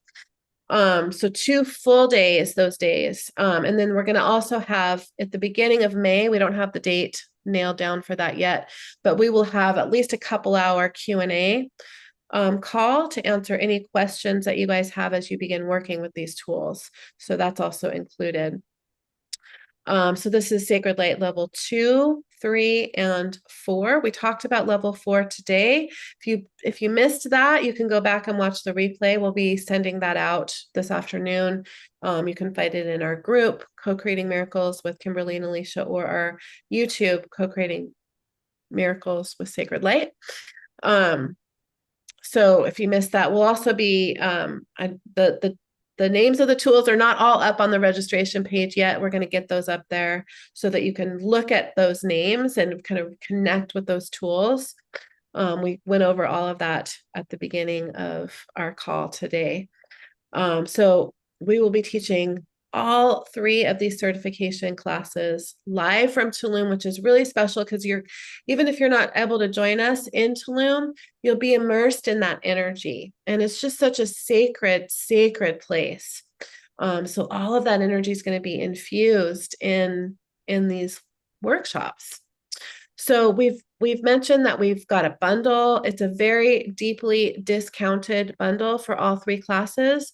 So 2 full days, those days. And then we're going to also have at the beginning of May, we don't have the date nailed down for that yet, but we will have at least a couple-hour Q&A call to answer any questions that you guys have as you begin working with these tools. So that's also included. So this is Sacred Light level 2, 3, and 4. We talked about level 4 today. If you missed that, you can go back and watch the replay. We'll be sending that out this afternoon. You can find it in our group, Co-Creating Miracles with Kimberlie and Elysia, or our YouTube, Co-Creating Miracles with Sacred Light. So if you missed that, we'll also be the names of the tools are not all up on the registration page yet. We're going to get those up there so that you can look at those names and kind of connect with those tools. We went over all of that at the beginning of our call today. So we will be teaching all 3 of these certification classes live from Tulum, which is really special because even if you're not able to join us in Tulum, you'll be immersed in that energy. And it's just such a sacred, sacred place. So all of that energy is going to be infused in these workshops. So we've mentioned that we've got a bundle. It's a very deeply discounted bundle for all 3 classes.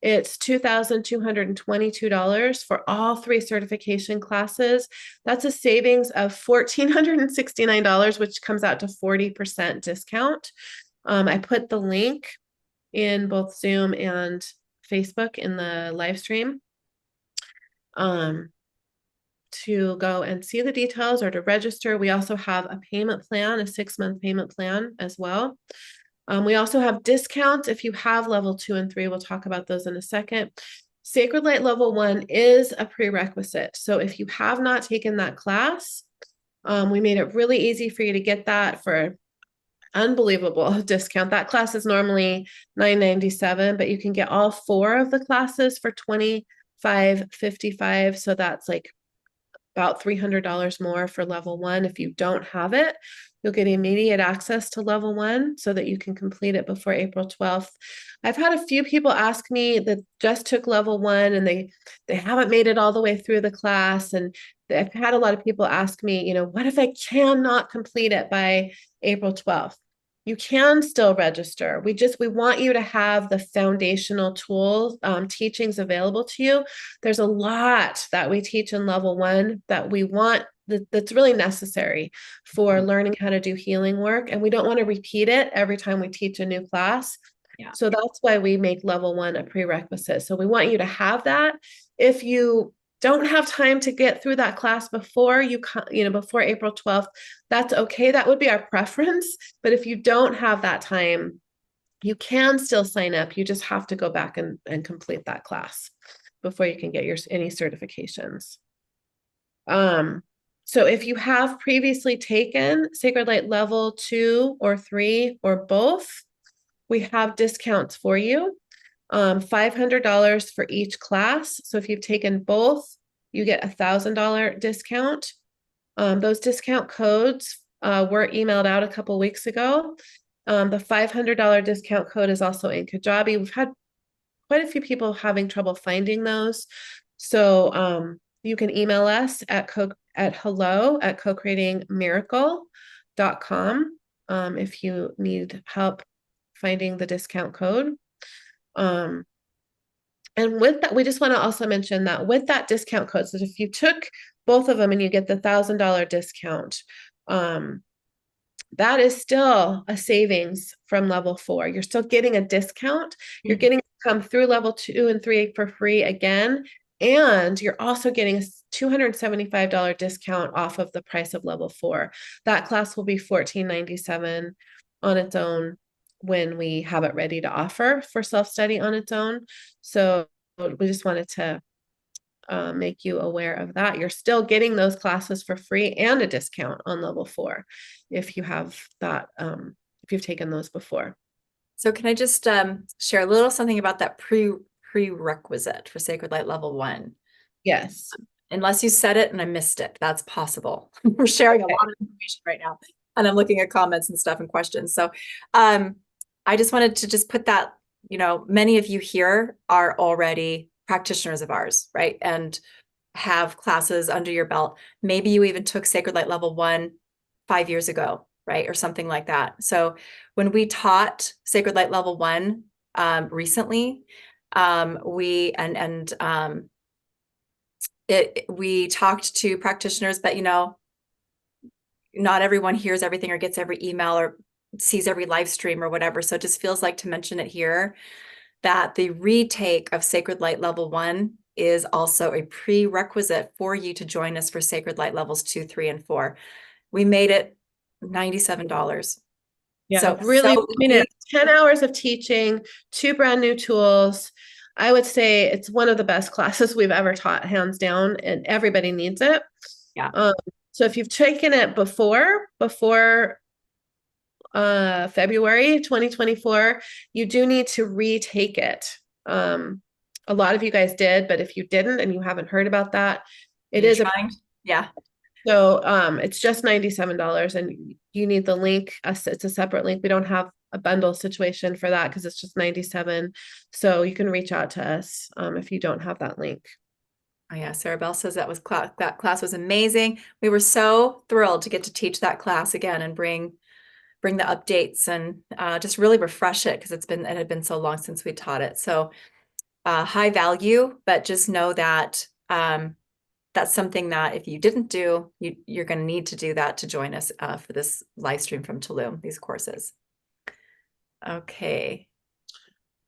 It's $2,222 for all 3 certification classes. That's a savings of $1,469, which comes out to 40% discount. I put the link in both Zoom and Facebook in the live stream to go and see the details or to register. We also have a payment plan, a 6-month payment plan as well. We also have discounts if you have level 2 and 3. We'll talk about those in a second. Sacred Light level 1 is a prerequisite. So if you have not taken that class, we made it really easy for you to get that for an unbelievable discount. That class is normally $997, but you can get all 4 of the classes for $2,999. $555. So that's like about $300 more for level 1. If you don't have it, you'll get immediate access to level 1 so that you can complete it before April 12th. I've had a few people ask me that just took level 1 and they haven't made it all the way through the class. And I've had a lot of people ask me, what if I cannot complete it by April 12th? You can still register. We want you to have the foundational tools, teachings available to you. There's a lot that we teach in level 1 that we want that's really necessary for learning how to do healing work. And we don't want to repeat it every time we teach a new class. Yeah. So that's why we make level 1 a prerequisite. So we want you to have that. If you don't have time to get through that class before before April 12th, that's okay. That would be our preference. But if you don't have that time, you can still sign up. You just have to go back and complete that class before you can get any certifications. So if you have previously taken Sacred Light level 2 or 3 or both, we have discounts for you. $500 for each class. So if you've taken both, you get $1,000 discount. Those discount codes were emailed out a couple weeks ago. The $500 discount code is also in Kajabi. We've had quite a few people having trouble finding those. So you can email us at hello@co-creatingmiracle.com if you need help finding the discount code. And with that, we just want to also mention that with that discount code, so if you took both of them and you get the $1,000 discount, that is still a savings from level 4. You're still getting a discount. You're getting to come through level 2 and 3 for free again. And you're also getting a $275 discount off of the price of level 4. That class will be $14.97 on its own when we have it ready to offer for self-study on its own. So we just wanted to make you aware of that. You're still getting those classes for free and a discount on level 4 if you have that, if you've taken those before. So can I just share a little something about that prerequisite for Sacred Light level 1? Yes. Unless you said it and I missed it, that's possible. We're sharing a lot of information right now, and I'm looking at comments and stuff and questions. So I just wanted to just put that, many of you here are already practitioners of ours, right? And have classes under your belt. Maybe you even took Sacred Light level 1 5 years ago, right? Or something like that. So when we taught Sacred Light level 1 recently, we talked to practitioners, but not everyone hears everything or gets every email or sees every live stream or whatever. So it just feels like to mention it here that the retake of Sacred Light level 1 is also a prerequisite for you to join us for Sacred Light levels 2, 3, and 4. We made it $97. Yeah, so really, so 10 hours of teaching, 2 brand new tools. I would say it's one of the best classes we've ever taught, hands down, and everybody needs it. Yeah. So if you've taken it before February 2024, you do need to retake it. A lot of you guys did, but if you didn't and you haven't heard about that, it is yeah. So it's just $97 and you need the link. It's a separate link. We don't have a bundle situation for that because it's just $97. So you can reach out to us if you don't have that link. Oh yeah, Sarah Bell says that class was amazing. We were so thrilled to get to teach that class again and bring the updates and just really refresh it because it had been so long since we taught it. So high value, but just know that that's something that if you didn't do, you're going to need to do that to join us for this live stream from Tulum, these courses. Okay.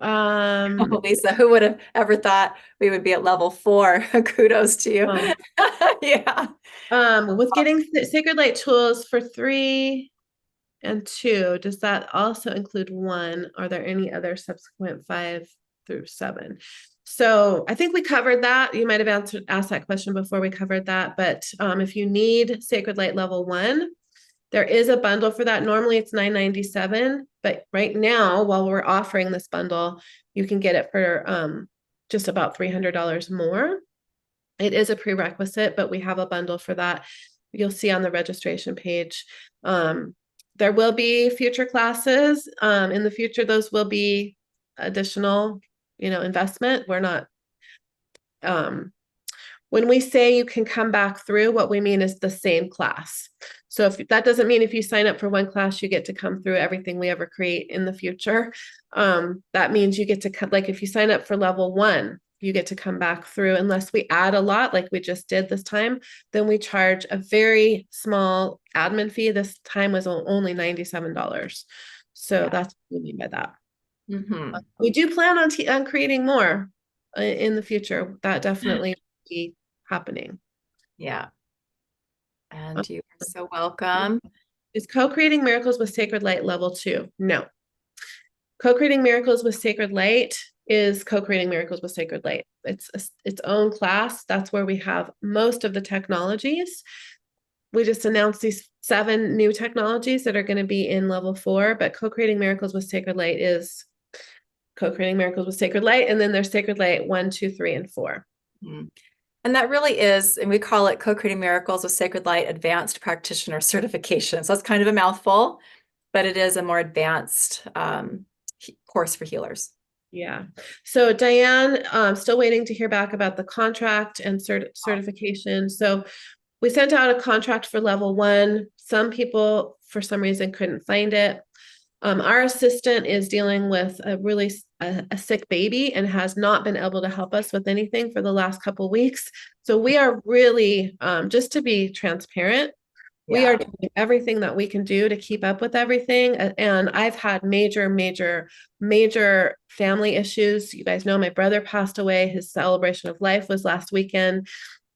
Lisa, who would have ever thought we would be at level 4? Kudos to you. Yeah. With getting Sacred Light tools for 3 and 2, does that also include 1? Are there any other subsequent 5 through 7? So I think we covered that. You might have asked that question before we covered that. But if you need Sacred Light level 1, there is a bundle for that. Normally it's $9.97, but right now, while we're offering this bundle, you can get it for just about $300 more. It is a prerequisite, but we have a bundle for that. You'll see on the registration page. There will be future classes. In the future, those will be additional, investment. We're not, when we say you can come back through, what we mean is the same class. So if that doesn't mean if you sign up for one class, you get to come through everything we ever create in the future. That means you get to, like if you sign up for level 1, you get to come back through. Unless we add a lot like we just did this time, then we charge a very small admin fee. This time was only $97. So that's what we mean by that. We do plan on creating more in the future. That definitely will be happening. Yeah. And you are so welcome. Is Co-Creating Miracles with Sacred Light level 2? No. Co-Creating Miracles with Sacred Light is Co-Creating Miracles with Sacred Light. It's its own class. That's where we have most of the technologies. We just announced these 7 new technologies that are going to be in level 4, but Co-Creating Miracles with Sacred Light is Co-Creating Miracles with Sacred Light, and then there's Sacred Light 1, 2, 3, and 4. And that really is, and we call it Co-Creating Miracles with Sacred Light Advanced Practitioner Certification. So it's kind of a mouthful, but it is a more advanced course for healers. Yeah. So Diane, still waiting to hear back about the contract and certification. So we sent out a contract for level 1. Some people, for some reason, couldn't find it. Our assistant is dealing with a sick baby and has not been able to help us with anything for the last couple of weeks. So we are really, just to be transparent, we are doing everything that we can do to keep up with everything. And I've had major family issues. You guys know my brother passed away. His celebration of life was last weekend.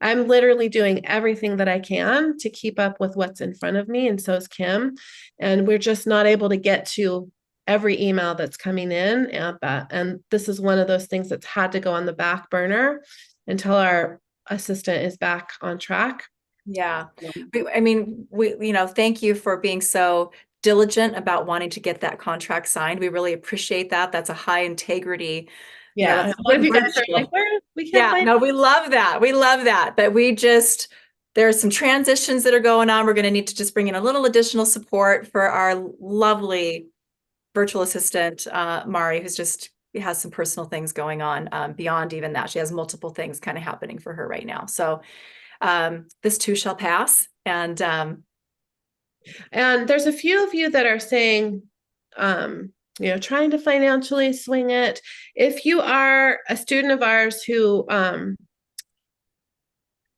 I'm literally doing everything that I can to keep up with what's in front of me. And so is Kim. And we're just not able to get to every email that's coming in. And this is one of those things that's had to go on the back burner until our assistant is back on track. Yeah. I mean, thank you for being so diligent about wanting to get that contract signed. We really appreciate that. That's a high integrity. Yeah. What if you guys are like, we can't find no, we love that. We love that. But there's some transitions that are going on. We're going to need to just bring in a little additional support for our lovely virtual assistant, Mari, who's just has some personal things going on beyond even that. She has multiple things kind of happening for her right now. So this too shall pass. And there's a few of you that are saying, trying to financially swing it. If you are a student of ours who,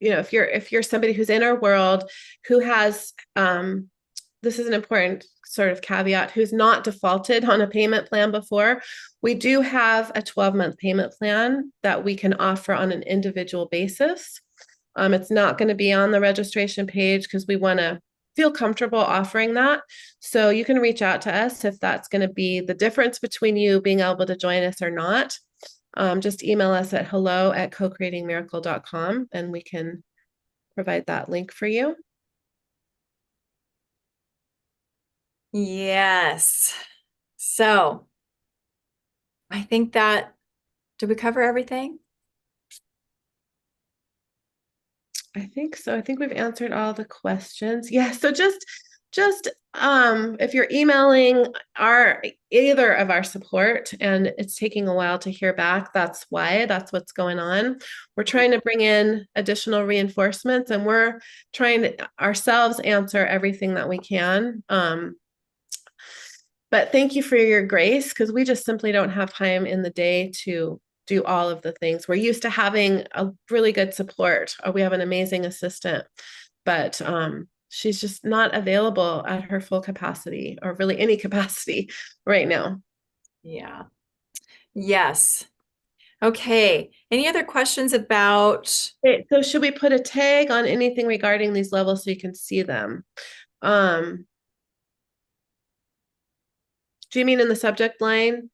if you're somebody who's in our world who has, this is an important sort of caveat, who's not defaulted on a payment plan before, we do have a 12-month payment plan that we can offer on an individual basis. It's not going to be on the registration page because we want to feel comfortable offering that. So you can reach out to us if that's going to be the difference between you being able to join us or not. Just email us at hello@cocreatingmiracle.com and we can provide that link for you. Yes. So I think did we cover everything? I think so. I think we've answered all the questions. Yeah. So just if you're emailing either of our support and it's taking a while to hear back, that's what's going on. We're trying to bring in additional reinforcements and we're trying to ourselves answer everything that we can. But thank you for your grace because we just simply don't have time in the day to do all of the things. We're used to having a really good support. We have an amazing assistant, but she's just not available at her full capacity or really any capacity right now. Yeah. Yes. Okay. Any other questions about? Okay, so should we put a tag on anything regarding these levels so you can see them? Do you mean in the subject line?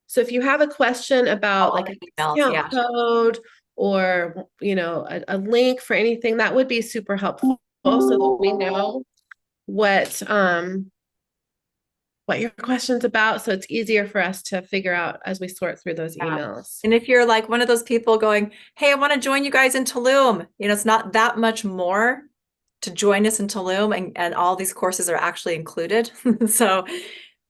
So if you have a question about like a discount code or, a link for anything, that would be super helpful so that we know what what your question's about. So it's easier for us to figure out as we sort through those Yeah. emails. And if you're like one of those people going, hey, I want to join you guys in Tulum, it's not that much more to join us in Tulum, and all these courses are actually included. So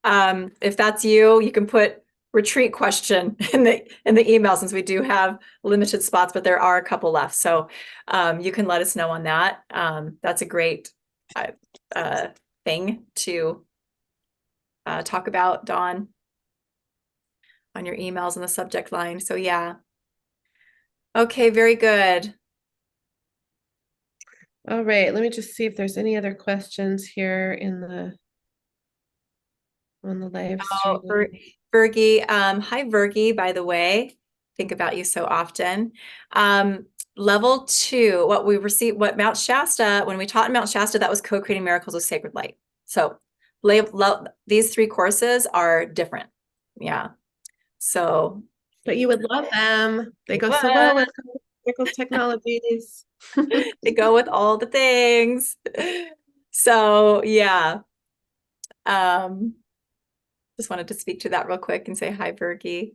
if that's you, you can put retreat question in the email, since we do have limited spots, but there are a couple left. So you can let us know on that. That's a great thing to talk about, Dawn, on your emails in the subject line. So yeah. Okay, very good. All right, let me just see if there's any other questions here on the live stream. Virgie, hi Virgie, by the way. Think about you so often. Level 2, what Mount Shasta, when we taught in Mount Shasta, that was Co-Creating Miracles with Sacred Light. So these 3 courses are different. Yeah. So. But you would love them. They go so well with Miracles Technologies. They go with all the things. So yeah. Just wanted to speak to that real quick and say hi, Virgie.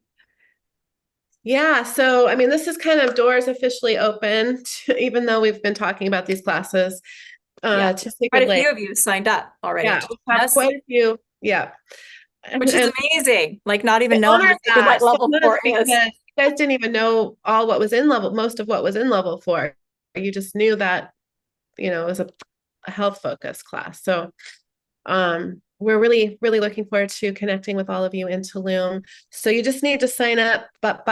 Yeah, so I mean, this is kind of doors officially open, even though we've been talking about these classes. Yeah. To Quite Sacred a Lake. few of you signed up already. Yeah, we have quite a few. Yeah. Which is amazing. Like, not even I knowing honor what Sacred Light that so level much 4 because is. you guys didn't even know most of what was in level 4. You just knew that, it was a health focus class. So we're really, really looking forward to connecting with all of you in Tulum. So you just need to sign up, but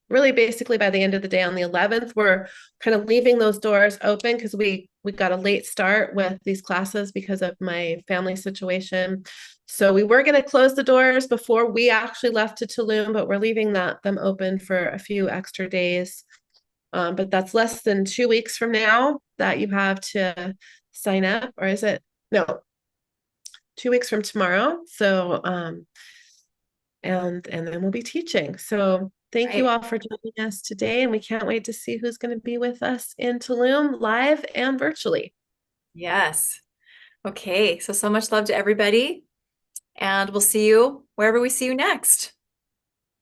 basically by the end of the day on the 11th, we're kind of leaving those doors open because we got a late start with these classes because of my family situation. So we were going to close the doors before we actually left to Tulum, but we're leaving them open for a few extra days. But that's less than 2 weeks from now that you have to sign up, or is it? No, 2 weeks from tomorrow. So and then we'll be teaching. So thank you all for joining us today, and we can't wait to see who's going to be with us in Tulum live and virtually. Yes. Okay. So much love to everybody, and we'll see you wherever we see you next.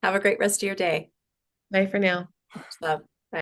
Have a great rest of your day. Bye for now. Love.